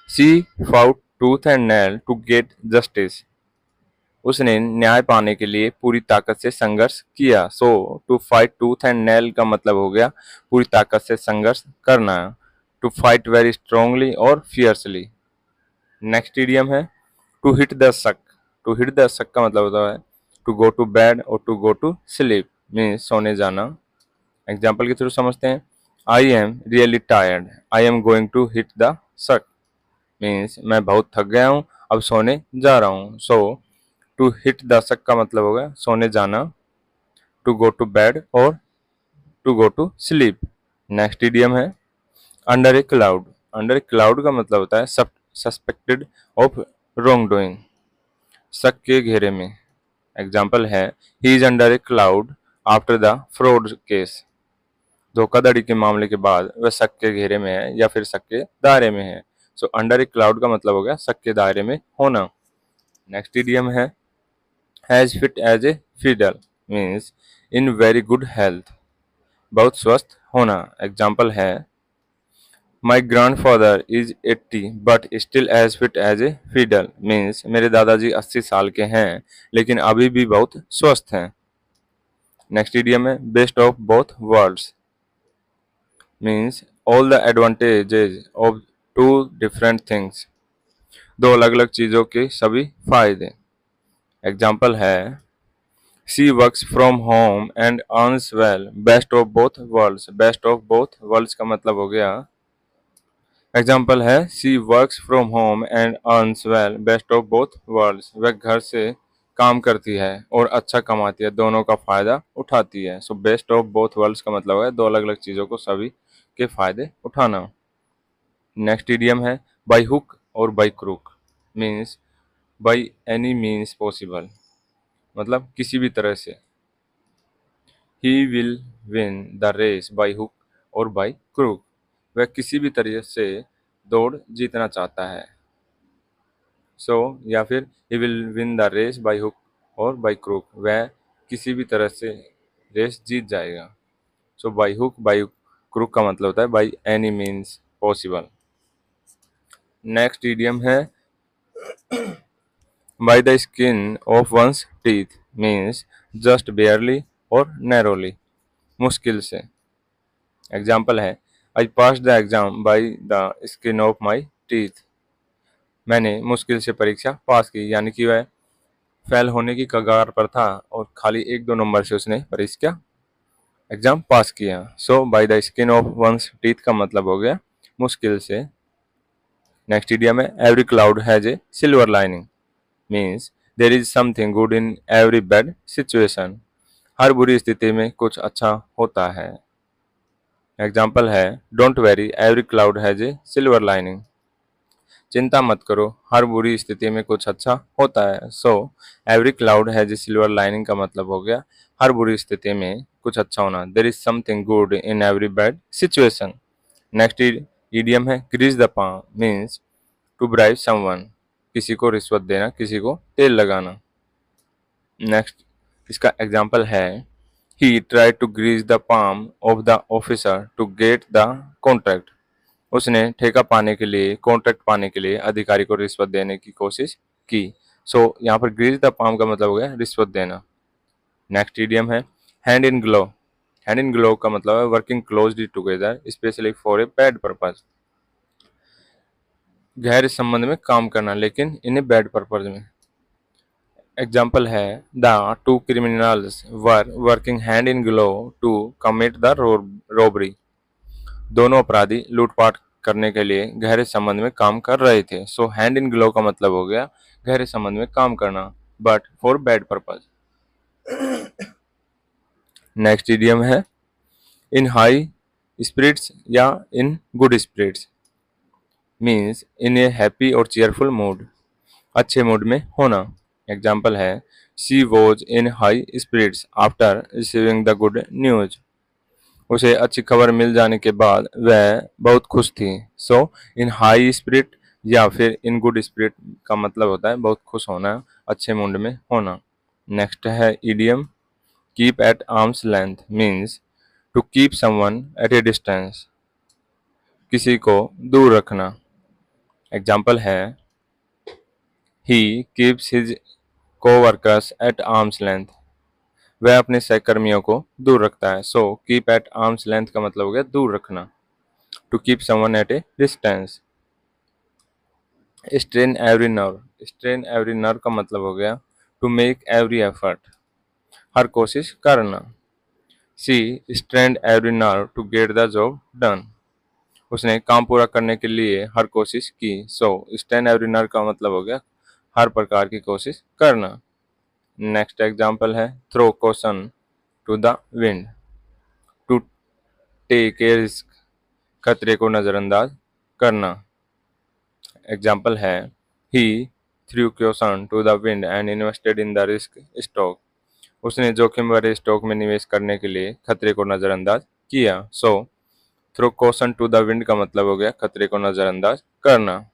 She fought tooth and nail to get justice, उसने न्याय पाने के लिए पूरी ताकत से संघर्ष किया। So to fight tooth and nail का मतलब हो गया पूरी ताकत से संघर्ष करना। टू फाइट वेरी स्ट्रांगली और फियर्सली। नेक्स्ट इडियम है to hit the sack, to hit the sack का मतलब होता है टू गो टू बेड और to go to sleep, means सोने जाना। एग्जाम्पल के थ्रू समझते हैं। I am really tired, I am going to hit the sack, means मैं बहुत थक गया हूँ, अब सोने जा रहा हूँ। सो टू हिट द सक का मतलब होगा सोने जाना, टू गो टू बेड और to go to sleep. Next idiom है under a cloud, under a cloud का मतलब होता है सस्पेक्टेड ऑफ रॉन्ग डूइंग, शक के घेरे में। एग्जाम्पल है he is under a cloud after the fraud case, धोखाधड़ी के मामले के बाद वह शक के घेरे में है या फिर शक के दायरे में है। सो अंडर ए क्लाउड का मतलब हो गया शक के दायरे में होना। नेक्स्ट इडियम है as fit as a fiddle, means in very good health, बहुत स्वस्थ होना। एग्जाम्पल है my grandfather is 80 but still as fit as a fiddle, means मेरे दादाजी 80 साल के हैं लेकिन अभी भी बहुत स्वस्थ हैं। नेक्स्ट इडियम है best of both worlds, means all the advantages of two different things, दो अलग अलग चीज़ों के सभी फायदे। एग्जाम्पल है she works from home and earns well, best of both worlds, best of both worlds का मतलब हो गया। एग्जाम्पल है she works from home and earns well, best of both worlds, वह घर से काम करती है और अच्छा कमाती है, दोनों का फायदा उठाती है। So best of both worlds का मतलब है दो अलग अलग चीज़ों को सभी के फायदे उठाना। नेक्स्ट इडियम है बाई हुक और by crook, means by any means possible, मतलब किसी भी तरह से। He will win the race by hook और बाई क्रूक, वह किसी भी तरह से दौड़ जीतना चाहता है। सो या फिर he will win the race by hook और बाई क्रूक, वह किसी भी तरह से रेस जीत जाएगा। So by hook by crook का मतलब होता है by any means possible. Next idiom है by the skin of one's teeth, means just barely और नैरोली, मुश्किल से। एग्जाम्पल है I pass the exam by the skin of my teeth, मैंने मुश्किल से परीक्षा पास की, यानी कि वह फेल होने की कगार पर था और खाली एक दो नंबर से उसने परीक्षा एग्जाम पास किया। So by the skin of one's teeth का मतलब हो गया मुश्किल से। नेक्स्ट इडियम है every cloud has a silver lining, means there is something good in every bad situation, हर बुरी स्थिति में कुछ अच्छा होता है। एग्जाम्पल है don't worry every cloud has a silver lining, चिंता मत करो हर बुरी स्थिति में कुछ अच्छा होता है। So every cloud has a silver lining का मतलब हो गया हर बुरी स्थिति में कुछ अच्छा होना, there is something good in every bad situation. Next idiom है grease the palm, means to bribe someone, किसी को रिश्वत देना, किसी को तेल लगाना। नेक्स्ट इसका एग्जाम्पल है he try to grease the palm of the officer to get the contract, उसने ठेका पाने के लिए कॉन्ट्रैक्ट पाने के लिए अधिकारी को रिश्वत देने की कोशिश की। सो यहाँ पर ग्रीस द पाम का मतलब हो गया रिश्वत देना। नेक्स्ट इडियम है hand in glove, hand in glove का मतलब है working closely together specially for a bad purpose, गहरे संबंध में काम करना लेकिन इन्हें बैड पर्पज में। एग्जाम्पल है the two criminals were working hand in glove to commit the robbery, दोनों अपराधी लूटपाट करने के लिए गहरे संबंध में काम कर रहे थे। सो हैंड इन ग्लो का मतलब हो गया गहरे संबंध में काम करना but for bad purpose. Next idiom है इन हाई स्पिरिट्स या in good spirits, means in a happy और चेयरफुल मूड, अच्छे मूड में होना। एग्जाम्पल है she was in high spirits after receiving the good news. उसे अच्छी खबर मिल जाने के बाद वह बहुत खुश थी। सो इन हाई स्पिरिट या फिर इन गुड स्पिरिट का मतलब होता है बहुत खुश होना, अच्छे मूड में होना। नेक्स्ट है idiom keep at arm's length means to keep someone at a distance, किसी को दूर रखना। एग्जाम्पल है he keeps his coworkers at arm's length. वह अपने सहकर्मियों को दूर रखता है। So keep at arm's length का मतलब हो गया दूर रखना। To keep someone at a distance. Strain every nerve, strain every nerve का मतलब हो गया टू मेक एवरी एफर्ट, हर कोशिश करना। सी strain every nerve to get the job done. उसने काम पूरा करने के लिए हर कोशिश की। सो स्ट्रेन एवरी नर्व का मतलब हो गया हर प्रकार की कोशिश करना। नेक्स्ट एग्जाम्पल है throw caution to the wind, to take a risk, खतरे को नजरअंदाज करना। एग्जाम्पल है he threw caution to the wind and invested in the risk stock. उसने जोखिम भरे स्टॉक में निवेश करने के लिए खतरे को नजरअंदाज किया। So throw caution to the wind का मतलब हो गया खतरे को नजरअंदाज करना।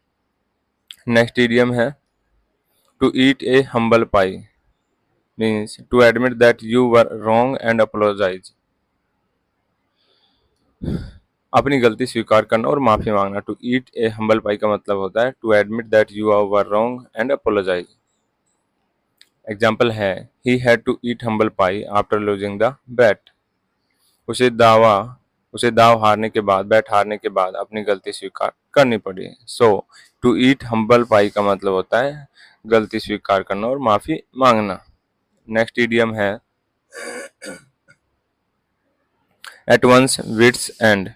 नेक्स्ट इडियम है to eat a humble pie means to admit that you were wrong and apologise. अपनी गलती स्वीकार करना और माफी मांगना। टू ईट ए हम्बल पाई का मतलब होता है to admit that you are were wrong and apologise. Example है he had to eat humble pie after losing the bet. उसे दावा उसे दाव हारने के बाद, बैट हारने के बाद अपनी गलती स्वीकार करनी पड़ी। सो टू ईट हम्बल पाई का मतलब होता है गलती स्वीकार करना और माफी मांगना। नेक्स्ट इडियम है at one's wit's end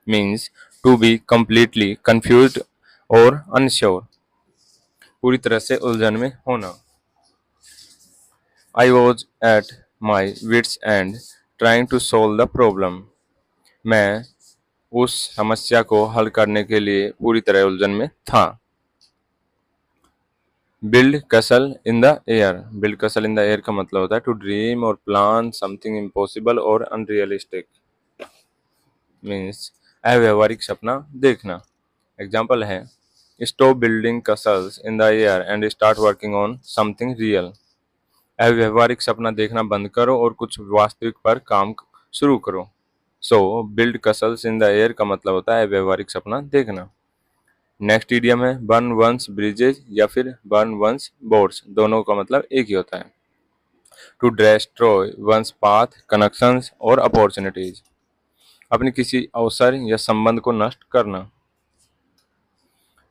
means to be completely confused और अनश्योर, पूरी तरह से उलझन में होना। I was at my wit's end trying to solve the problem. मैं उस समस्या को हल करने के लिए पूरी तरह उलझन में था। Build castle in the air, build castle in the air का मतलब होता है टू ड्रीम और प्लान समथिंग इम्पॉसिबल और अनरियलिस्टिक, मीन्स अव्यवहारिक सपना देखना। एग्जाम्पल है stop building castles in the air and start working on something real. अव्यवहारिक सपना देखना बंद करो और कुछ वास्तविक पर काम शुरू करो। So build castles in the air का मतलब होता है अव्यवहारिक सपना देखना। नेक्स्ट इडियम है बर्न वंस ब्रिजेज या फिर बर्न वंस बोर्ड्स, दोनों का मतलब एक ही होता है। To destroy one's path connections और अपॉर्चुनिटीज, अपने किसी अवसर या संबंध को नष्ट करना।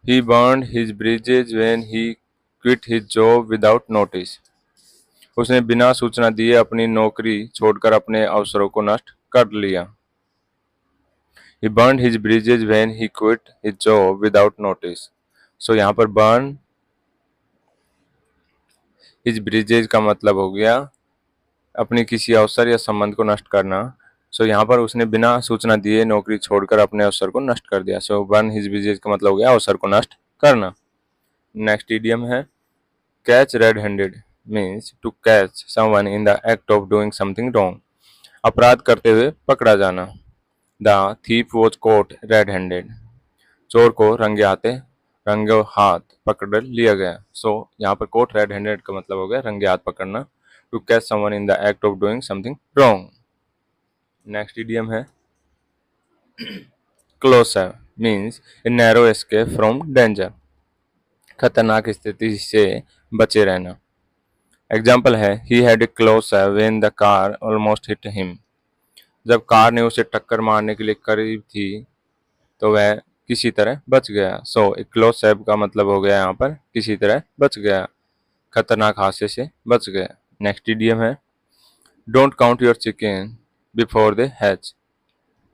He burned his bridges when he quit his job without notice. उसने बिना सूचना दिए अपनी नौकरी छोड़कर अपने अवसरों को नष्ट कर लिया। He burned his bridges when he quit his job without notice. So यहाँ पर burn his bridges का मतलब हो गया अपने किसी अवसर या संबंध को नष्ट करना। सो यहाँ पर उसने बिना सूचना दिए नौकरी छोड़कर अपने अवसर को नष्ट कर दिया। सो बर्न हिज ब्रिजेज का मतलब हो गया अवसर को नष्ट करना। नेक्स्ट इडियम है catch red handed means to catch someone in the act of doing something wrong, अपराध करते हुए पकड़ा जाना। The thief was caught red handed, चोर को रंगे हाथ पकड़ लिया गया। सो यहाँ पर कोट रेड हैंडेड का मतलब हो गया रंगे हाथ पकड़ना। To catch someone in the act of doing something wrong. Next idiom है close shave means a narrow escape from danger, खतरनाक स्थिति से बचे रहना। एग्जाम्पल है he had a close shave when the car almost hit him. जब कार ने उसे टक्कर मारने के लिए करीब थी तो वह किसी तरह बच गया। सो एक क्लोज सेव का मतलब हो गया यहाँ पर किसी तरह बच गया, खतरनाक हादसे से बच गया। नेक्स्ट इडियम है don't count your chicken before they hatch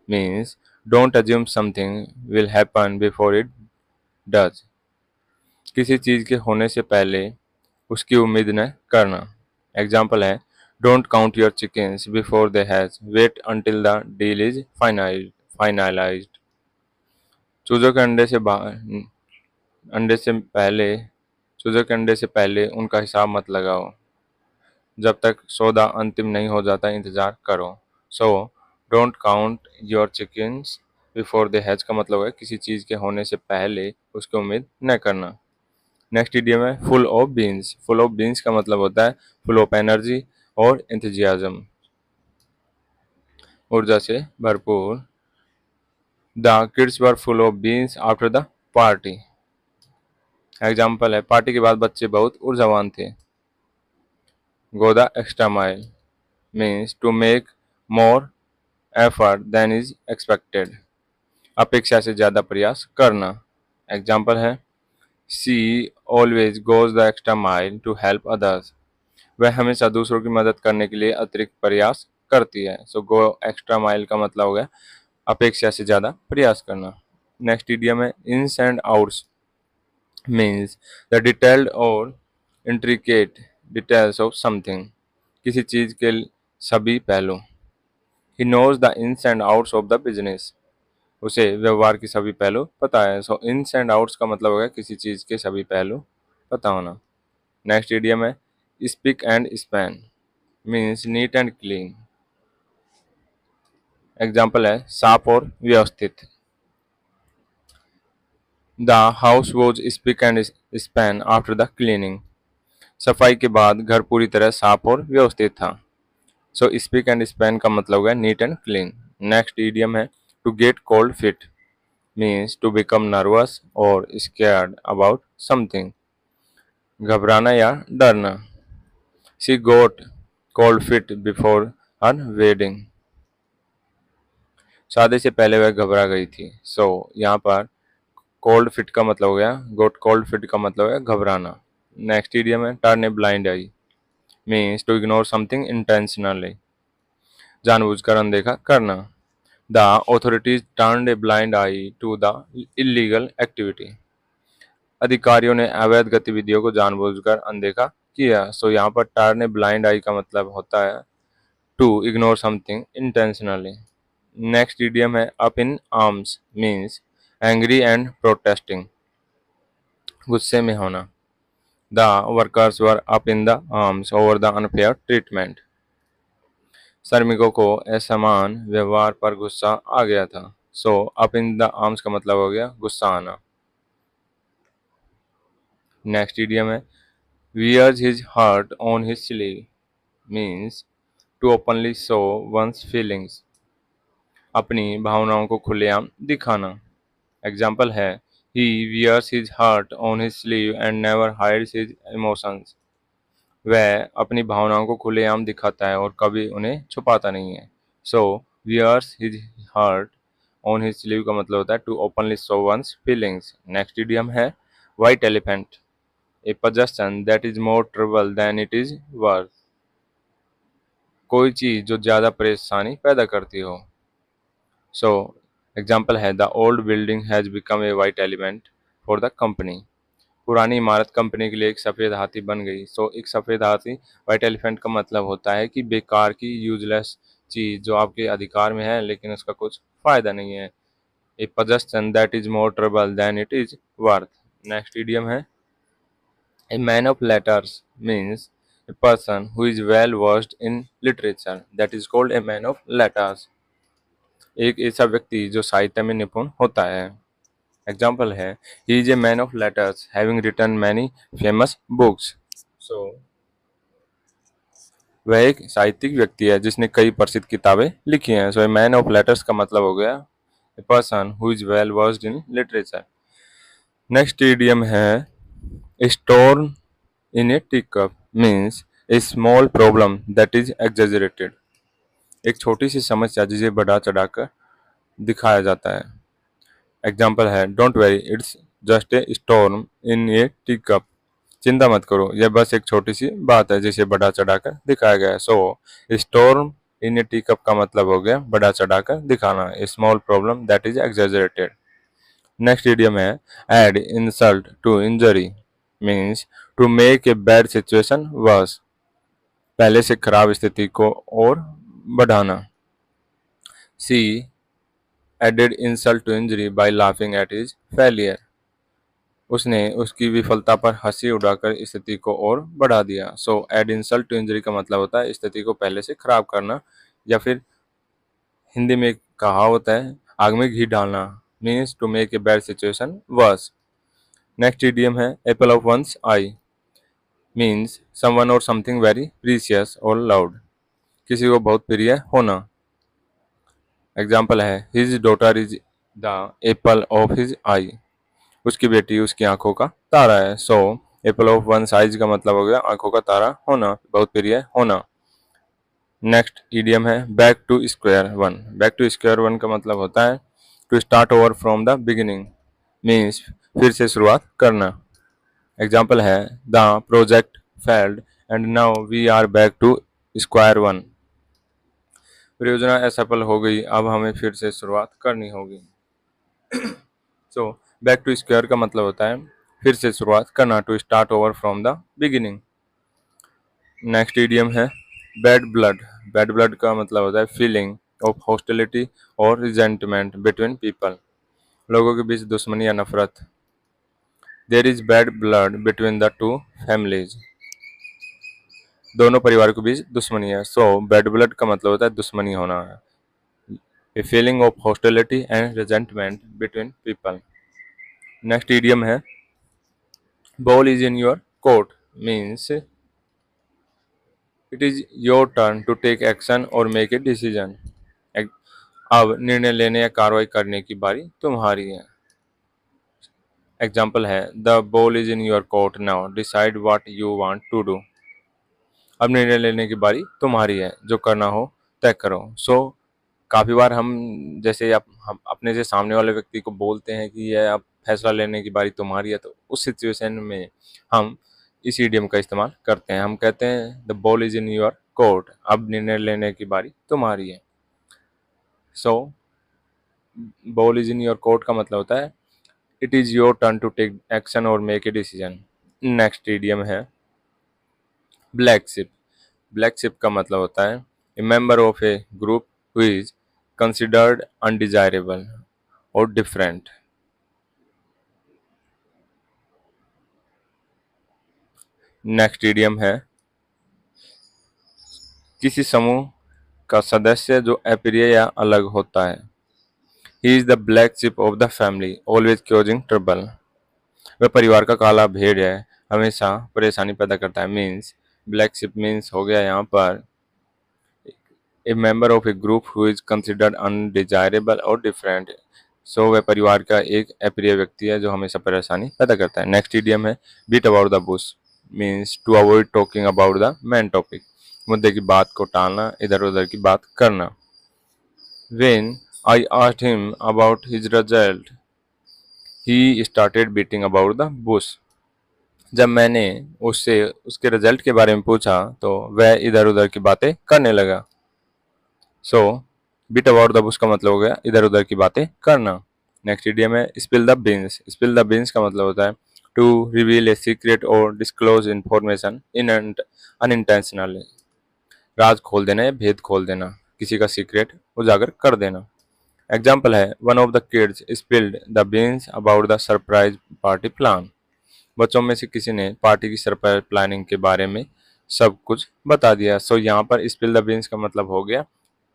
means don't assume something will happen before it does, किसी चीज के होने से पहले उसकी उम्मीद न करना। एग्जाम्पल है don't count your chickens before they hatch, wait until the deal is finalised. चूजों के अंडे से पहले चूजे के अंडे से पहले उनका हिसाब मत लगाओ। जब तक सौदा अंतिम नहीं हो जाता इंतजार करो। So don't count your chickens before they hatch का मतलब है किसी चीज के होने से पहले उसकी उम्मीद न करना। नेक्स्ट इडियम है full of beans. Full of beans का मतलब होता है फुल ऑफ एनर्जी और एंथुजियाज्म, ऊर्जा से भरपूर। The kids were full of beans after the party. Example है पार्टी के बाद बच्चे बहुत ऊर्जावान थे। Go the extra mile means to make more effort than is expected. अपेक्षा से ज्यादा प्रयास करना। एग्जाम्पल है she always goes the extra mile to help others. वह हमेशा दूसरों की मदद करने के लिए अतिरिक्त प्रयास करती है। सो गो एक्स्ट्रा माइल का मतलब हो गया अपेक्षा से ज्यादा प्रयास करना। नेक्स्ट इडियम है ins and outs means the detailed और इंट्रिकेट डिटेल्स ऑफ समथिंग। किसी चीज के सभी पहलू। He knows the ins and outs of the business. उसे व्यवहार की सभी पहलू पता है। सो इन्स एंड आउट्स का मतलब हो गया किसी चीज के सभी पहलू पता होना। नेक्स्ट इडियम है spick and span means NEET and clean. Example है साफ और व्यवस्थित। The house was spick and span after the cleaning. सफाई के बाद घर पूरी तरह साफ और व्यवस्थित था। सो स्पिक एंड स्पैन का मतलब है neat and clean. Next idiom है to get cold feet means to become nervous और स्कैर्ड अबाउट समथिंग। घबराना या डरना। She got cold feet before her wedding. शादी से पहले वह घबरा गई थी। सो यहाँ पर कोल्ड फिट का मतलब हो गया गोट कोल्ड फिट का मतलब है घबराना। नेक्स्ट इडियम है turn a blind eye means to ignore something intentionally. जानबूझकर अनदेखा करना। The authorities turned a blind eye to the illegal activity. अधिकारियों ने अवैध गतिविधियों को जानबूझकर अनदेखा किया। सो यहाँ पर टर्न ए ब्लाइंड आई का मतलब होता है to ignore something intentionally. Next idiom है up in arms means angry and protesting. गुस्से में होना। The workers were up in the arms over the unfair treatment. श्रमिकों को असमान व्यवहार पर गुस्सा आ गया था। So up in the arms का मतलब हो गया गुस्सा आना। नेक्स्ट इडियम है wears his heart on his sleeve means to openly show one's feelings। अपनी भावनाओं को खुलेआम दिखाना। एग्जाम्पल है he wears his heart on his sleeve and never hides his emotions। वह अपनी भावनाओं को खुलेआम दिखाता है और कभी उन्हें छुपाता नहीं है। सो wears his heart on his sleeve का मतलब होता है to openly show one's feelings। Next idiom है white elephant a possession that is more trouble than it is worth। कोई चीज जो ज्यादा परेशानी पैदा करती हो। सो एग्जाम्पल है the old building has become a white element for the company. पुरानी इमारत कंपनी के लिए एक सफेद हाथी बन गई। सो एक सफेद हाथी वाइट एलिफेंट का मतलब होता है कि बेकार की यूजलेस चीज जो आपके अधिकार में है लेकिन उसका कुछ फायदा नहीं है। ए possession that is more trouble than it is worth। Next idiom है A man of letters means a person who is well versed in literature, that is called a man of letters। एक ऐसा व्यक्ति जो साहित्य में निपुण होता है। एग्जाम्पल है he is a man of letters having written many famous books। सो वह एक साहित्यिक व्यक्ति है जिसने कई प्रसिद्ध किताबें लिखी हैं। सो ए मैन ऑफ लेटर्स का मतलब हो गया a person who is well versed in literature. Next idiom है storm in a teacup means a small problem that is exaggerated। एक छोटी सी समस्या जिसे बढ़ा चढ़ाकर दिखाया जाता है। एग्जाम्पल है don't very it's just a storm in a tea cup. चिंता मत करो यह बस एक छोटी सी बात है जिसे बढ़ा चढ़ाकर दिखाया गया है। So storm in a teacup का मतलब हो गया बढ़ा चढ़ाकर दिखाना। A small problem that is exaggerated. Next idiom है add insult to injury means to make a bad situation worse. पहले से खराब स्थिति को और बढ़ाना। She added insult to injury by laughing at his failure. उसने उसकी विफलता पर हंसी उड़ाकर स्थिति को और बढ़ा दिया। सो एड इंसल्ट टू इंजरी का मतलब होता है स्थिति को पहले से खराब करना, या फिर हिंदी में एक कहावत है आग में घी डालना, means to make a bad situation worse. Next idiom है apple of one's eye, means someone और समथिंग वेरी प्रीशियस और लाउड, किसी को बहुत प्रिय होना। एग्जाम्पल है his daughter is the apple of his eye, उसकी बेटी उसकी आंखों का तारा है। So apple of one's eye का मतलब हो गया आंखों का तारा होना, बहुत प्रिय होना। नेक्स्ट इडियम है back to square one. Back to square one का मतलब होता है to start over from the beginning, means फिर से शुरुआत करना। एग्जाम्पल है the project failed and now we are back to square one. परियोजना असफल हो गई, अब हमें फिर से शुरुआत करनी होगी। सो बैक टू स्क्वायर का मतलब होता है फिर से शुरुआत करना, to start over from the beginning. Next idiom है बैड ब्लड। बैड ब्लड का मतलब होता है फीलिंग ऑफ हॉस्टिलिटी और रिजेंटमेंट बिटवीन पीपल, लोगों के बीच दुश्मनी या नफरत। There is bad blood between the two families, दोनों परिवार के बीच दुश्मनी है। सो बैड ब्लड का मतलब होता है दुश्मनी होना है, a feeling of hostility and resentment between people. Next idiom है ball is in your court, means it is your turn to take action और मेक ए डिसीजन। अब निर्णय लेने या कार्रवाई करने की बारी तुम्हारी है। एग्जाम्पल है the ball is in your court now decide what you want to do. अब निर्णय लेने की बारी तुम्हारी है, जो करना हो तय करो। सो काफ़ी बार हम जैसे हम अपने से सामने वाले व्यक्ति को बोलते हैं कि यह अब फैसला लेने की बारी तुम्हारी है, तो उस सिचुएशन में हम इस इडियम का इस्तेमाल करते हैं। हम कहते हैं the ball is in your court, अब निर्णय लेने की बारी तुम्हारी है। So ball is in your court का मतलब होता है it is your turn to take action और make a decision. Next idiom है ब्लैक शिप। ब्लैक शिप का मतलब होता है a member of a group who is considered undesirable और डिफरेंट। नेक्स्ट इडियम है किसी समूह का सदस्य जो अप्रिय या अलग होता है। He is the black ship of the family always causing trouble, वह परिवार का काला भेड़ है, हमेशा परेशानी पैदा करता है। मीन्स ब्लैक शिप मीन्स हो गया यहाँ पर ए member of a group who is considered undesirable और डिफरेंट। सो वह परिवार का एक अप्रिय व्यक्ति है जो हमेशा परेशानी पैदा करता है। नेक्स्ट इडियम है beat about the bush, means to avoid talking about the main topic, मुद्दे की बात को टालना, इधर उधर की बात करना। When I asked him about his result, he started beating about the bush. जब मैंने उससे उसके रिजल्ट के बारे में पूछा तो वह इधर उधर की बातें करने लगा। सो बीट अबाउट द बुश का मतलब हो गया इधर उधर की बातें करना। नेक्स्ट इडियम है spill the beans. Spill the beans का मतलब होता है टू रिवील ए सीक्रेट और डिस्क्लोज इन्फॉर्मेशन इन अनइंटेंशनली, राज खोल देना या भेद खोल देना, किसी का सीक्रेट उजागर कर देना। एग्जाम्पल है one of the kids spilled the beans about the surprise party plan. बच्चों में से किसी ने पार्टी की सरप्राइज प्लानिंग के बारे में सब कुछ बता दिया। सो यहाँ पर स्पिल द बीन्स का मतलब हो गया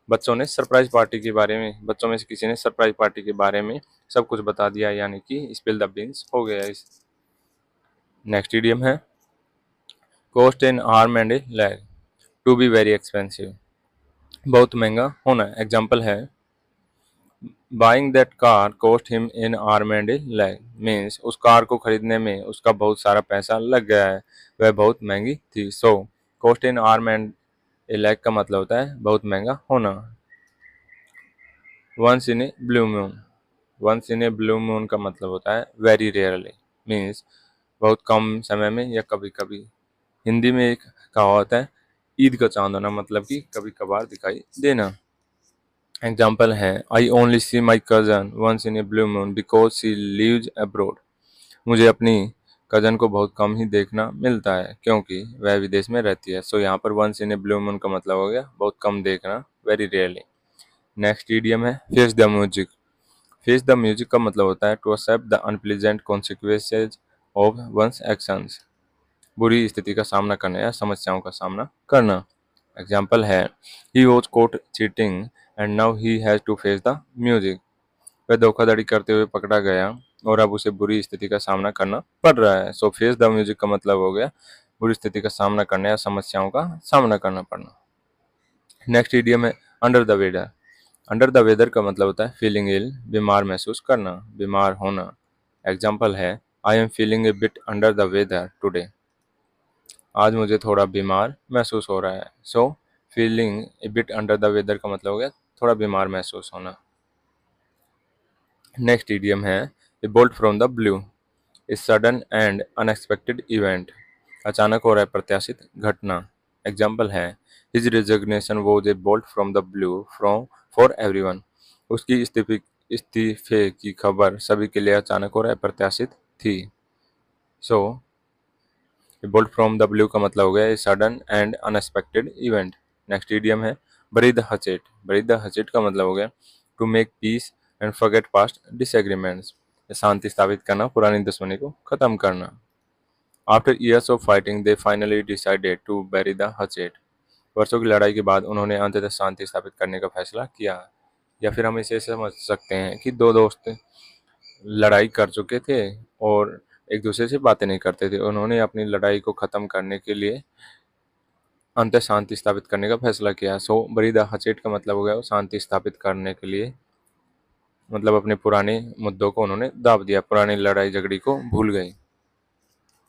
बच्चों ने सरप्राइज पार्टी के बारे में, बच्चों में से किसी ने सरप्राइज पार्टी के बारे में सब कुछ बता दिया, यानी कि स्पिल द बीन्स हो गया इस। नेक्स्ट इडियम है cost an arm and a leg, to be very expensive, बहुत महंगा होना। एग्जाम्पल है buying that car cost him an arm and a leg, means उस कार को खरीदने में उसका बहुत सारा पैसा लग गया है, वह बहुत महंगी थी। So cost an arm and a leg का मतलब होता है बहुत महंगा होना। Once in a blue moon. Once in a blue moon का मतलब होता है वेरी रेयरली, मीन्स बहुत कम समय में या कभी कभी। हिंदी में एक कहावत है ईद का चांद होना, मतलब कि कभी कभार दिखाई देना। एग्जाम्पल है I only see my cousin once in a blue moon because she lives abroad. मुझे अपनी कज़न को बहुत कम ही देखना मिलता है क्योंकि वह विदेश में रहती है। सो यहाँ पर once in a blue moon का मतलब हो गया बहुत कम देखना, वेरी रेयरली। नेक्स्ट इडियम है face the music. Face the music का मतलब होता है to accept the unpleasant consequences of one's actions, बुरी स्थिति का सामना करना या समस्याओं का सामना करना। एग्जाम्पल है, he was caught cheating and now he has to face the music. वह धोखाधड़ी करते हुए पकड़ा गया और अब उसे बुरी स्थिति का सामना करना पड़ रहा है। सो फेस द म्यूजिक का मतलब हो गया बुरी स्थिति का सामना करना या समस्याओं का सामना करना पड़ना। नेक्स्ट इडियम है under the weather. Under the weather का मतलब होता है फीलिंग इल, बीमार महसूस करना, बीमार होना। एग्जाम्पल है, I am feeling a bit under the weather today. आज मुझे थोड़ा बीमार महसूस हो रहा है। So feeling a bit under the weather का मतलब हो गया थोड़ा बीमार महसूस होना। नेक्स्ट इडियम है ए bolt from the blue, a sudden and unexpected event, अचानक और अप्रत्याशित घटना। एग्जाम्पल है, his resignation was a bolt from the blue from for everyone. उसकी इस्तीफे की खबर सभी के लिए अचानक और अप्रत्याशित थी। सो बोल्ट फ्रॉम द ब्लू का मतलब हो गया a sudden and unexpected event. Next idiom है बरी द हचेट। बरी द हचेट का मतलब हो गया to make peace and forget past disagreements, शांति स्थापित करना, पुरानी दुश्मनी को खत्म करना। After years of fighting they finally decided to bury the hatchet. वर्षों की लड़ाई के बाद उन्होंने अंततः शांति स्थापित करने का फैसला किया। या फिर हम इसे समझ सकते हैं कि दो दोस्त लड़ाई कर चुके थे और एक दूसरे से बातें नहीं करते थे। उन्होंने अपनी लड़ाई को ख़त्म करने के लिए अंत शांति स्थापित करने का फैसला किया। सो बरी द हचेट का मतलब हो गया वो शांति स्थापित करने के लिए, मतलब अपने पुराने मुद्दों को उन्होंने दाब दिया, पुरानी लड़ाई झगड़ी को भूल गई।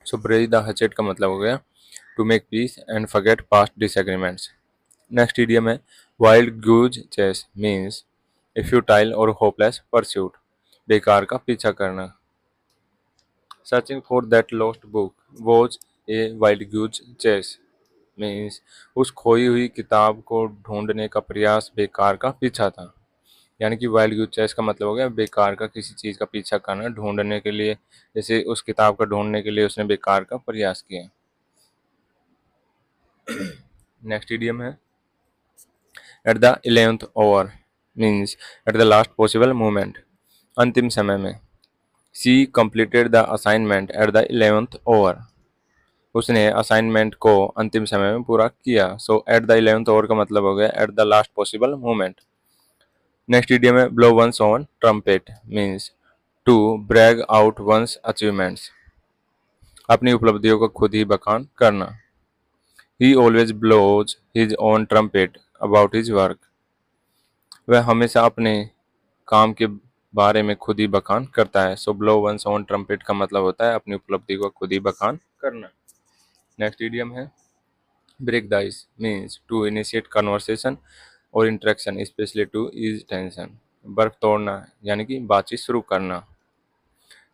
सो बरी द हचेट का मतलब हो गया to make peace and forget past disagreements. Next idiom है wild goose chase, means a futile और होपलेस परस्यूट, बेकार का पीछा करना। Searching for that lost book was a wild goose chase, means उस खोई हुई किताब को ढूंढने का प्रयास बेकार का पीछा था। यानी कि वाइल्ड गूज चेस का मतलब हो गया बेकार का किसी चीज़ का पीछा करना ढूंढने के लिए, जैसे उस किताब का ढूंढने के लिए उसने बेकार का प्रयास किया। नेक्स्ट इडियम है at the 11th hour, means at the last possible moment, अंतिम समय में। She completed the assignment at the 11th hour, उसने असाइनमेंट को अंतिम समय में पूरा किया। सो एट द 11th ओवर का मतलब हो गया at the last possible moment. Next idiom है blow one's own trumpet, means to brag about one's achievements, अपनी उपलब्धियों को खुद ही बखान करना। He always blows his own trumpet about his work, वह हमेशा अपने काम के बारे में खुद ही बखान करता है। सो ब्लो वंस ओन ट्रम्पेट का मतलब होता है अपनी उपलब्धि को खुद ही बखान करना। नेक्स्ट इडियम है break the ice, means to initiate conversation और interaction especially to ease tension, बर्फ तोड़ना यानी कि बातचीत शुरू करना।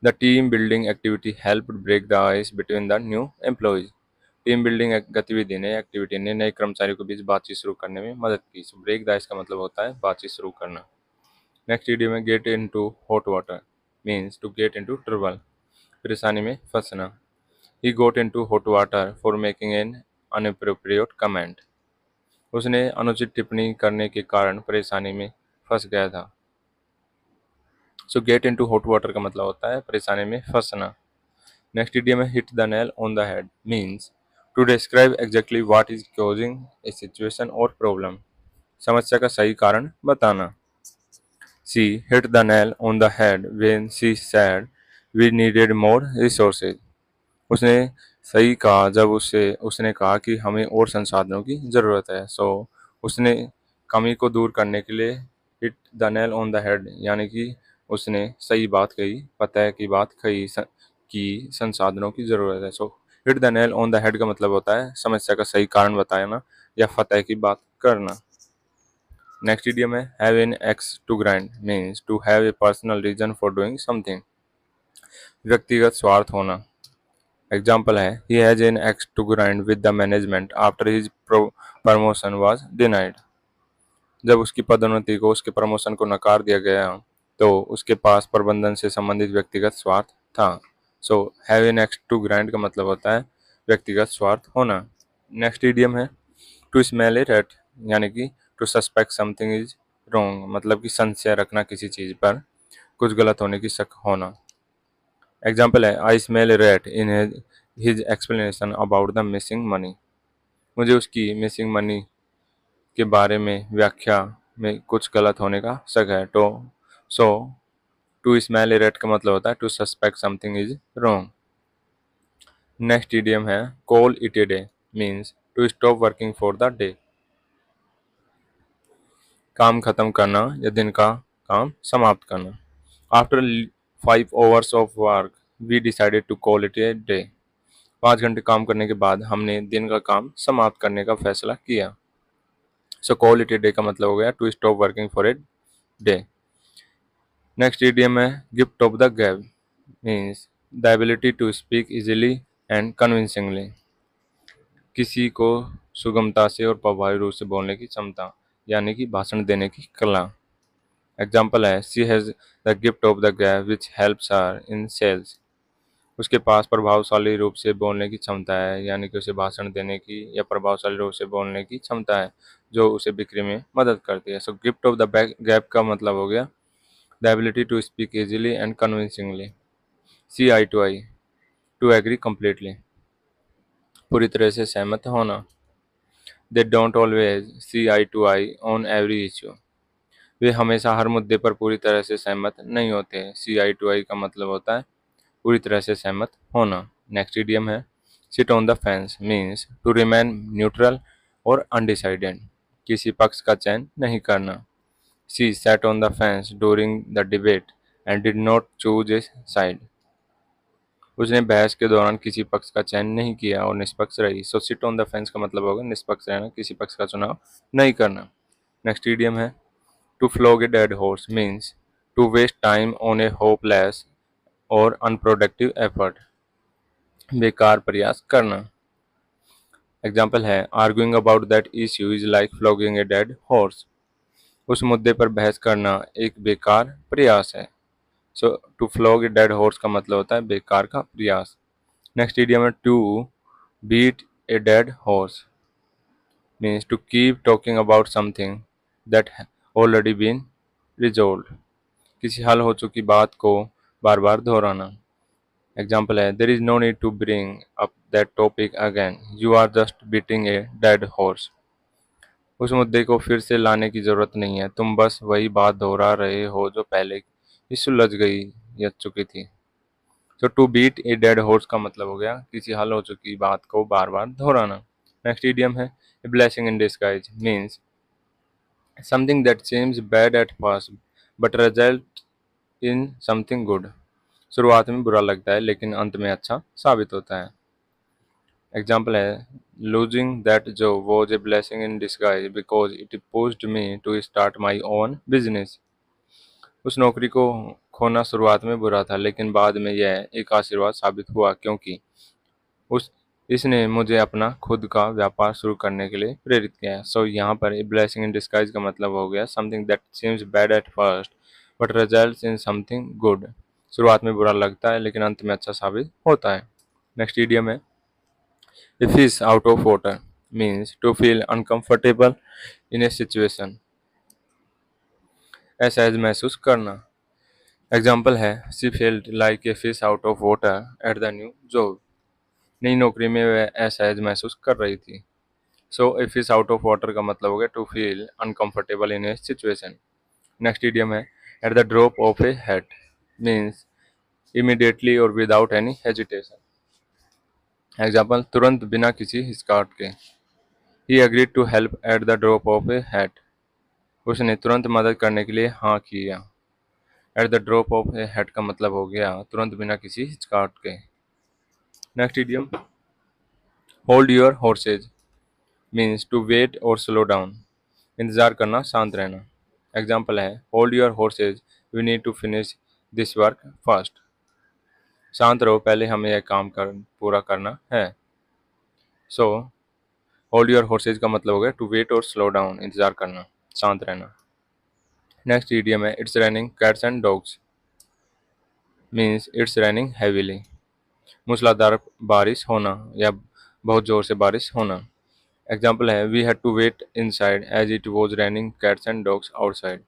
The team building activity help break the ice between the new employees, team building गतिविधि ने एक्टिविटी ने नए कर्मचारियों के बीच बातचीत शुरू करने में मदद की। सो ब्रेक द आइस का मतलब होता है बातचीत शुरू करना। नेक्स्ट इडियम में get into hot water, means to get into trouble, परेशानी में फंसना। He got into hot water for making an inappropriate comment, उसने अनुचित टिप्पणी करने के कारण परेशानी में फंस गया था। So get into hot water का मतलब होता है परेशानी में फंसना। नेक्स्ट इडियम है hit the nail on the head, means to describe exactly what is causing a situation और प्रॉब्लम, समस्या का सही कारण बताना। She hit the nail on the head when she said we needed more resources. उसने सही कहा जब उसने कहा कि हमें और संसाधनों की ज़रूरत है। सो उसने कमी को दूर करने के लिए hit the nail on the head, यानी कि उसने सही बात कही, फतह की बात कही कि संसाधनों की ज़रूरत है। सो hit the nail on the head का मतलब होता है समस्या का सही कारण बताना या फतह की बात करना। नेक्स्ट इडियम है have an axe to grind, means to have a personal reason for doing something, व्यक्तिगत स्वार्थ होना। एग्जाम्पल है he has an axe to grind with the management after his promotion was denied, जब उसकी पदोन्नति को उसके प्रमोशन को नकार दिया गया तो उसके पास प्रबंधन से संबंधित व्यक्तिगत स्वार्थ था। So have an axe to grind का मतलब होता है व्यक्तिगत स्वार्थ होना। नेक्स्ट इडियम है टू स्मेल ए रैट, यानी कि to suspect something is wrong, मतलब कि संशय रखना किसी चीज़ पर। कुछ गलत होने की शक होना। एग्जाम्पल है I smell rate in his explanation about the missing money. मुझे उसकी मिसिंग मनी के बारे में व्याख्या में कुछ गलत होने का शक है। तो सो टू स्मेल रेट का मतलब होता है to suspect something is wrong. Next idiom है call it a day, means to stop working for the day. काम खत्म करना या दिन का काम समाप्त करना। After 5 hours of work we decided to call it a day. 5 घंटे काम करने के बाद हमने दिन का काम समाप्त करने का फैसला किया। So call it a day का मतलब हो गया to stop working for a day. Next idiom है gift of the gab, means the ability to speak easily and convincingly. किसी को सुगमता से और प्रभावी रूप से बोलने की क्षमता, यानी कि भाषण देने की कला। एग्जाम्पल है she has the gift of the गैब which helps her in sales. उसके पास प्रभावशाली रूप से बोलने की क्षमता है, यानी कि उसे भाषण देने की या प्रभावशाली रूप से बोलने की क्षमता है जो उसे बिक्री में मदद करती है। So gift of the gab का मतलब हो गया the ability to speak easily and convincingly. See eye to eye, to agree completely, पूरी तरह से सहमत होना। They don't always see eye to eye on every issue. वे हमेशा हर मुद्दे पर पूरी तरह से सहमत नहीं होते। सी आई टू आई का मतलब होता है पूरी तरह से सहमत होना। नेक्स्ट इडियम है sit on the fence, means to remain neutral or undecided, किसी पक्ष का चयन नहीं करना। She sat on the fence during the debate and did not choose a side. उसने बहस के दौरान किसी पक्ष का चयन नहीं किया और निष्पक्ष रही। So sit on the fence का मतलब होगा निष्पक्ष रहना, किसी पक्ष का चुनाव नहीं करना। नेक्स्ट इडियम है to flog a dead horse, means to waste time on a hopeless और अनप्रोडक्टिव एफर्ट, बेकार प्रयास करना। एग्जाम्पल है arguing about that issue is like flogging a dead horse. उस मुद्दे पर बहस करना एक बेकार प्रयास है। So to flog a dead horse का मतलब होता है बेकार का प्रयास। नेक्स्ट इडियम है to beat a dead horse, means to keep talking about something that already been resolve, किसी हल हो चुकी बात को बार बार दोहराना। एग्जाम्पल है there is no need to bring up that topic again, you are just beating a dead horse. उस मुद्दे को फिर से लाने की जरूरत नहीं है, तुम बस वही बात दोहरा रहे हो जो पहले ही सुलझ गई या चुकी थी। So to beat a dead horse का मतलब हो गया किसी हल हो चुकी बात को बार बार दोहराना। नेक्स्ट इडियम है ए blessing in disguise, means something that seems bad at first but result in something good. शुरुआत में बुरा लगता है लेकिन अंत में अच्छा साबित होता है। एग्जाम्पल है losing that job was a blessing in disguise because it pushed me to start my own business. उस नौकरी को खोना शुरुआत में बुरा था लेकिन बाद में यह एक आशीर्वाद साबित हुआ क्योंकि उस इसने मुझे अपना खुद का व्यापार शुरू करने के लिए प्रेरित किया है। सो यहाँ पर ए ब्लेसिंग इन डिस्गाइज का मतलब हो गया something that seems bad at first but results in something good. शुरुआत में बुरा लगता है लेकिन अंत में अच्छा साबित होता है। नेक्स्ट इडियम है a fish out of water, means to feel uncomfortable in a situation, असहज महसूस करना। एग्जाम्पल है she felt like a fish out of water at the new job. नई नौकरी में वह असहज महसूस कर रही थी। So a fish out of water का मतलब हो गया to feel uncomfortable in a situation. Next idiom है at the drop of a hat, means immediately और विदाउट एनी हेजिटेशन। एग्जाम्पल तुरंत बिना किसी हिचकाहट के। He agreed to help at the drop of a hat. उसने तुरंत मदद करने के लिए हाँ किया। At the drop of a hat का मतलब हो गया तुरंत बिना किसी हिचकाहट के। Next idiom hold your horses, means to wait और स्लो डाउन, इंतजार करना, शांत रहना। एग्जाम्पल है hold your horses we need to finish this work fast. शांत रहो, पहले हमें यह काम पूरा करना है। सो होल्ड योर हॉर्सेज का मतलब हो गया टू वेट और स्लो डाउन, इंतजार करना, शांत रहना। नेक्स्ट इडियम है it's raining cats and dogs, means it's raining heavily, मूसलाधार बारिश होना या बहुत जोर से बारिश होना। एग्जाम्पल है we had to wait inside as it was raining cats and dogs outside.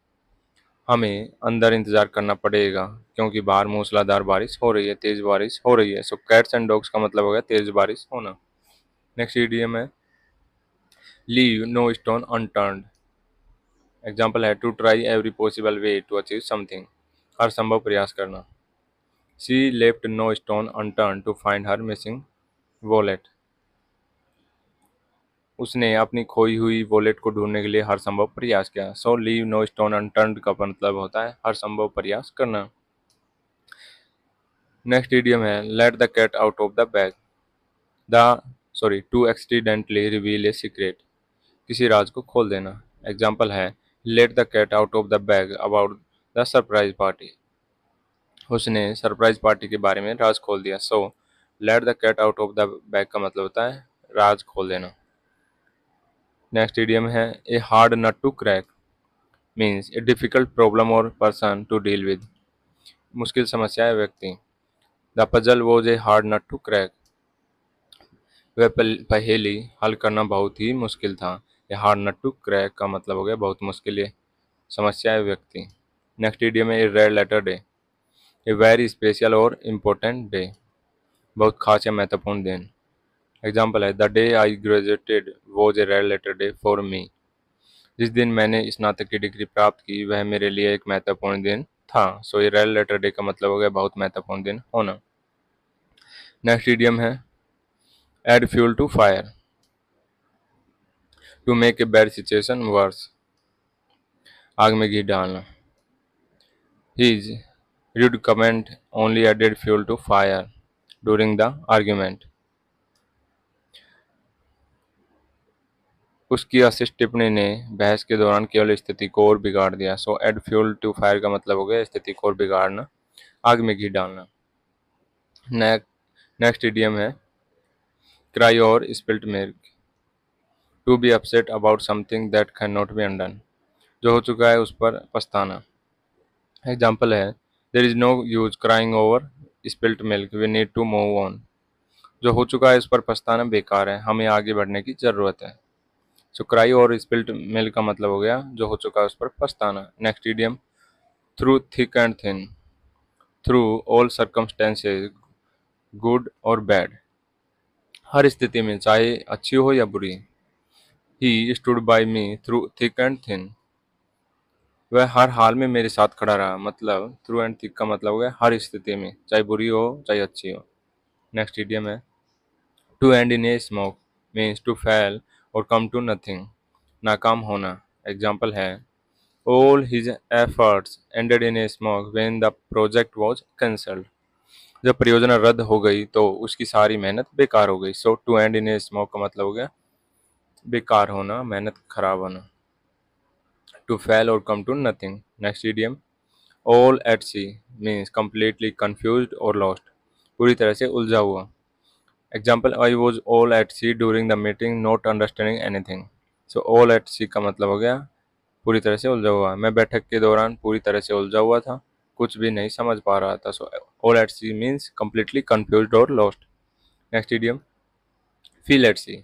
हमें अंदर इंतजार करना पड़ेगा क्योंकि बाहर मूसलाधार बारिश हो रही है, तेज बारिश हो रही है। सो कैट्स एंड डॉग्स का मतलब हो गया तेज बारिश होना। नेक्स्ट इडियम है leave no stone unturned. Example है to try every possible way to achieve something, हर संभव प्रयास करना। She left no stone unturned to find her missing wallet. उसने अपनी खोई हुई वॉलेट को ढूंढने के लिए हर संभव प्रयास किया। So leave no stone unturned का मतलब होता है हर संभव प्रयास करना। नेक्स्ट इडियम है let the cat out of the bag. The to accidentally reveal a secret, किसी राज को खोल देना। एग्जाम्पल है let the cat out of the bag about the surprise party. उसने सरप्राइज पार्टी के बारे में राज खोल दिया। So let the cat out of the bag का मतलब होता है राज खोल देना। नेक्स्ट इडियम है a hard nut to crack, means a difficult problem or person to deal with, मुश्किल समस्या है व्यक्ति। The puzzle was a hard nut to crack, वह पहेली हल करना बहुत ही मुश्किल था। A hard nut to crack का मतलब हो गया बहुत मुश्किल है समस्या है व्यक्ति। नेक्स्ट इडियम है a red letter day, a very special और इम्पोर्टेंट डे, बहुत खास या महत्वपूर्ण दिन। एग्जाम्पल है the day I graduated was a red letter day for me. जिस दिन मैंने स्नातक की डिग्री प्राप्त की वह मेरे लिए एक महत्वपूर्ण दिन था। सो ये रेड लेटर डे का मतलब हो गया बहुत महत्वपूर्ण दिन होना। नेक्स्ट इडियम है add fuel to fire, to make a bad situation worse, आग में घी डालना। His rude comment only added fuel to fire during the argument. उसकी अशिष्ट टिप्पणी ने बहस के दौरान केवल स्थिति को और बिगाड़ दिया। सो एड फ्यूल टू फायर का मतलब हो गया स्थिति को और बिगाड़ना, आग में घी डालना। नेक्स्ट इडियम है cry over spilt milk, to be upset about something that can not be undone, जो हो चुका है उस पर पछताना। एग्जाम्पल है there is no use crying over spilt milk, we need to move on, जो हो चुका है उस पर पछताना बेकार है, हमें आगे बढ़ने की जरूरत है। सो क्राई और स्पिल्ट मिल्क का मतलब हो गया जो हो चुका है उस पर पछताना। Next idiom through thick and thin, through all circumstances good और बैड, हर स्थिति में चाहे अच्छी हो या बुरी। He stood by me through thick and thin, वह हर हाल में मेरे साथ खड़ा रहा। मतलब थ्रू एंड थिक का मतलब हो गया हर स्थिति में, चाहे बुरी हो चाहे अच्छी हो। नेक्स्ट इडियम है to end in a smoke, means to fail और कम टू नथिंग, नाकाम होना। एग्जाम्पल है all his efforts ended in a smoke when the project was cancelled, जब परियोजना रद्द हो गई तो उसकी सारी मेहनत बेकार हो गई। So to end in a smoke का मतलब हो गया बेकार होना, मेहनत खराब होना। टू फेल और come to nothing. Next idiom all at sea, means completely confused और लॉस्ट, पूरी तरह से उलझा हुआ। Example I was all at sea during the meeting not understanding anything. So all at sea का मतलब हो गया पूरी तरह से उलझा हुआ, मैं बैठक के दौरान पूरी तरह से उलझा हुआ था, कुछ भी नहीं समझ पा रहा था। So all at sea means completely confused और lost. Next idiom feel at sea,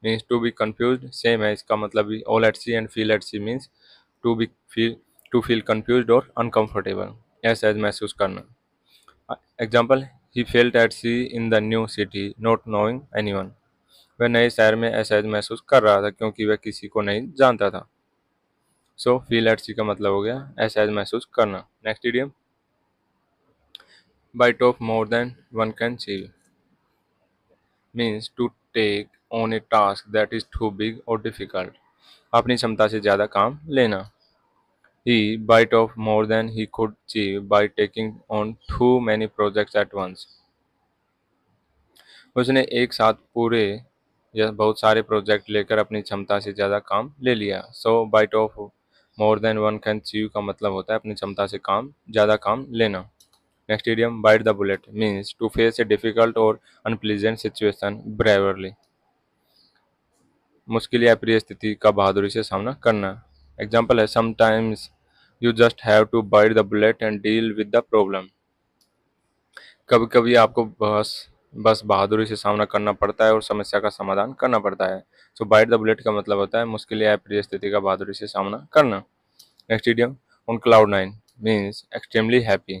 means to be confused, same है इसका मतलब भी। All at sea and feel at sea means to be feel to feel confused और uncomfortable, असहज महसूस करना। Example he felt at sea in the new city not knowing anyone, वह नए शहर में असहज महसूस कर रहा था क्योंकि वह किसी को नहीं जानता था। सो फील एट सी का मतलब हो गया असहज महसूस करना। Next idiom bite off more than one can chew, means to take on a task that is too big और डिफिकल्ट, अपनी क्षमता से ज़्यादा काम लेना। He bite off more than he could chew by taking on too many projects at once, उसने एक साथ पूरे या बहुत सारे प्रोजेक्ट लेकर अपनी क्षमता से ज़्यादा काम ले लिया। So bite off more than one can chew का मतलब होता है अपनी क्षमता से ज़्यादा काम लेना। Next idiom bite the bullet, means to face a difficult or unpleasant situation bravely, मुश्किल या प्रिय स्थिति का बहादुरी से सामना करना। एग्जाम्पल है sometimes you just have to bite the bullet and deal with the problem, कभी कभी आपको बस बहादुरी से सामना करना पड़ता है और समस्या का समाधान करना पड़ता है। सो बाइट द बुलेट का मतलब होता है मुश्किल या प्रिय स्थिति का बहादुरी से सामना करना। Next idiom on cloud nine means extremely happy,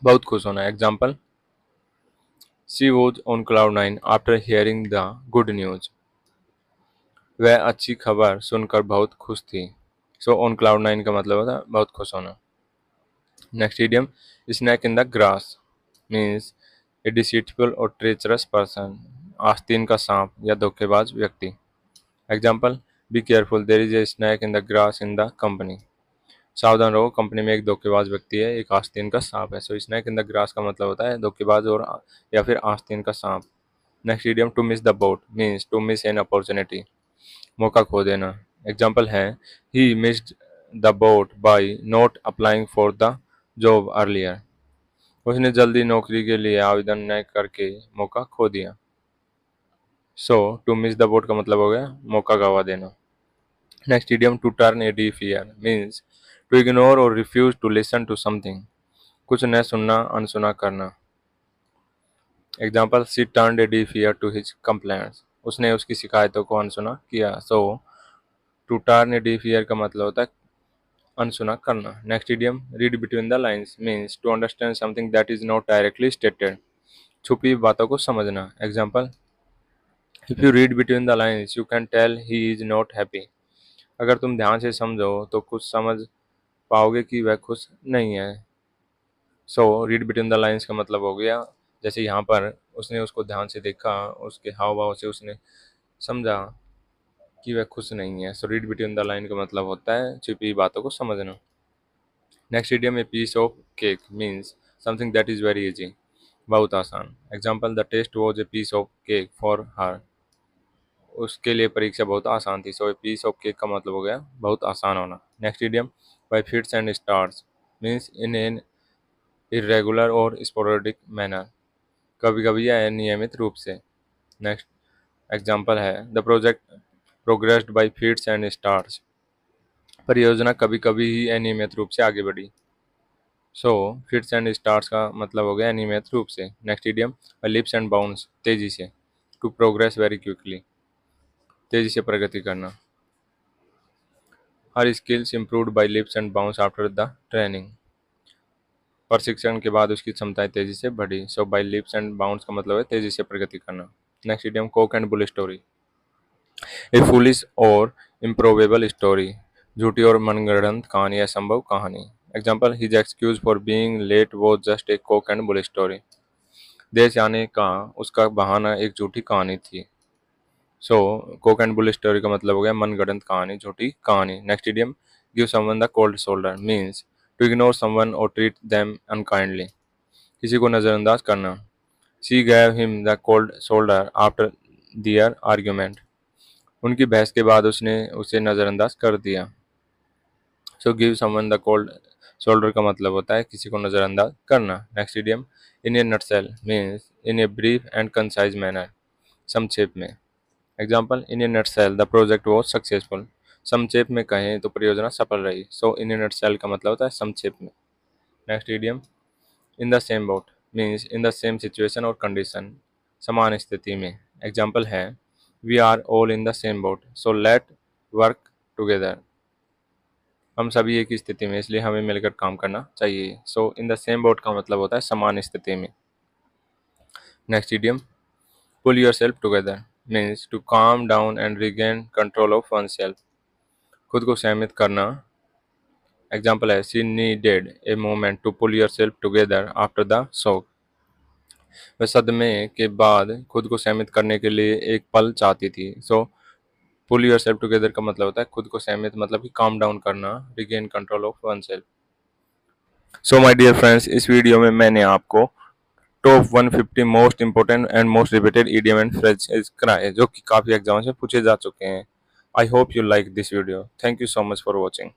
बहुत खुश होना। Example, she was on cloud nine after hearing the good news, वह अच्छी खबर सुनकर बहुत खुश थी। सो ऑन क्लाउड नाइन का मतलब होता है बहुत खुश होना। Next idiom, snake in the grass means a deceitful or treacherous person, आस्तीन का सांप या धोखेबाज व्यक्ति। Example, be careful there is a snake in the grass in the company, सावधान रहो कंपनी में एक धोखेबाज व्यक्ति है, एक आस्तीन का सांप है। सो स्नैक इन द ग्रास का मतलब होता है धोखेबाज और या फिर आस्तीन का सांप। Next idiom, to miss the boat means to miss an opportunity, मौका खो देना। एग्जाम्पल है, he missed the boat by not applying for the job earlier, उसने जल्दी नौकरी के लिए आवेदन न करके मौका खो दिया। So to miss the boat का मतलब हो गया मौका गवा देना। Next idiom, to turn a deaf ear means to ignore और refuse to listen to something, कुछ न सुनना, अनसुना करना। Example, she turned a deaf ear to his complaints, उसने उसकी शिकायतों को अनसुना किया। So to turn a deaf ear का मतलब होता है अनसुना करना। Next idiom, read between the lines means to understand something that is not directly stated, छुपी बातों को समझना। Example, if you read between the lines you can tell he is not happy, अगर तुम ध्यान से समझो तो कुछ समझ पाओगे कि वह खुश नहीं है। So read between the lines का मतलब हो गया, जैसे यहाँ पर उसने उसको ध्यान से देखा, उसके हाव भाव से उसने समझा कि वह खुश नहीं है। So read between the line का मतलब होता है छिपी बातों को समझना। Next idiom, a piece of cake means something that is very easy, बहुत आसान। Example, the test was a piece of cake for her, उसके लिए परीक्षा बहुत आसान थी। So a piece of cake का मतलब हो गया बहुत आसान होना। Next idiom, by fits and starts means in an irregular और स्पोरेडिक मैनर, कभी कभी या नियमित रूप से। नेक्स्ट एग्जाम्पल है, the project progressed bye fits and stars, परियोजना कभी कभी ही अनियमित रूप से आगे बढ़ी। सो फिट्स एंड स्टार्स का मतलब हो गया अनियमित रूप से। Next idiom, lips and bounds तेजी से, टू प्रोग्रेस वेरी क्विकली, तेजी से प्रगति करना। Her skills improved by leaps and bounds after the training, प्रशिक्षण के बाद उसकी क्षमताएं तेजी से बढ़ी। So by leaps and bounds का मतलब है तेजी से प्रगति करना। Next idiom, cock and bull story, a foolish और इम्प्रोवेबल स्टोरी, झूठी और मनगढ़ंत कहानी, असंभव कहानी। Example, his excuse for being late was just a cock and bull story, देर से आने का उसका बहाना एक झूठी कहानी थी। So cock and bull story का मतलब हो गया मनगढ़ंत कहानी, झूठी कहानी। Next idiom, give someone the cold shoulder means to ignore someone or treat them unkindly, किसी को नज़रअंदाज करना। She gave him the cold shoulder after their argument, उनकी बहस के बाद उसने उसे नज़रअंदाज कर दिया। So give someone the cold shoulder का मतलब होता है किसी को नज़रअंदाज करना। Next idiom, in A nutshell means in a brief and concise manner, संक्षेप में। Example, in A nutshell the project was successful, संक्षेप में कहें तो परियोजना सफल रही। सो इन ए नटसेल का मतलब होता है संक्षेप में। Next idiom, in the same boat means in the same situation or condition, समान स्थिति में। एग्जाम्पल है, we are all in the same boat so let work together, हम सभी एक ही स्थिति में इसलिए हमें मिलकर काम करना चाहिए। So in the same boat का मतलब होता है समान स्थिति में। Next idiom, pull yourself together means to calm down and regain control of oneself, खुद को संयमित करना। एग्जाम्पल है, she needed a moment to pull yourself together after the shock, वह सदमे के बाद खुद को संयमित करने के लिए एक पल चाहती थी। सो पुल योर सेल्फ टुगेदर का मतलब होता है खुद को संयमित मतलब कि काम डाउन करना, regain control of oneself. So my dear friends, इस वीडियो में मैंने आपको top 150 most important and most repeated idiom and phrases कराए जो कि काफ़ी एग्जाम से पूछे जा चुके हैं। I hope you like this video. Thank you so much for watching.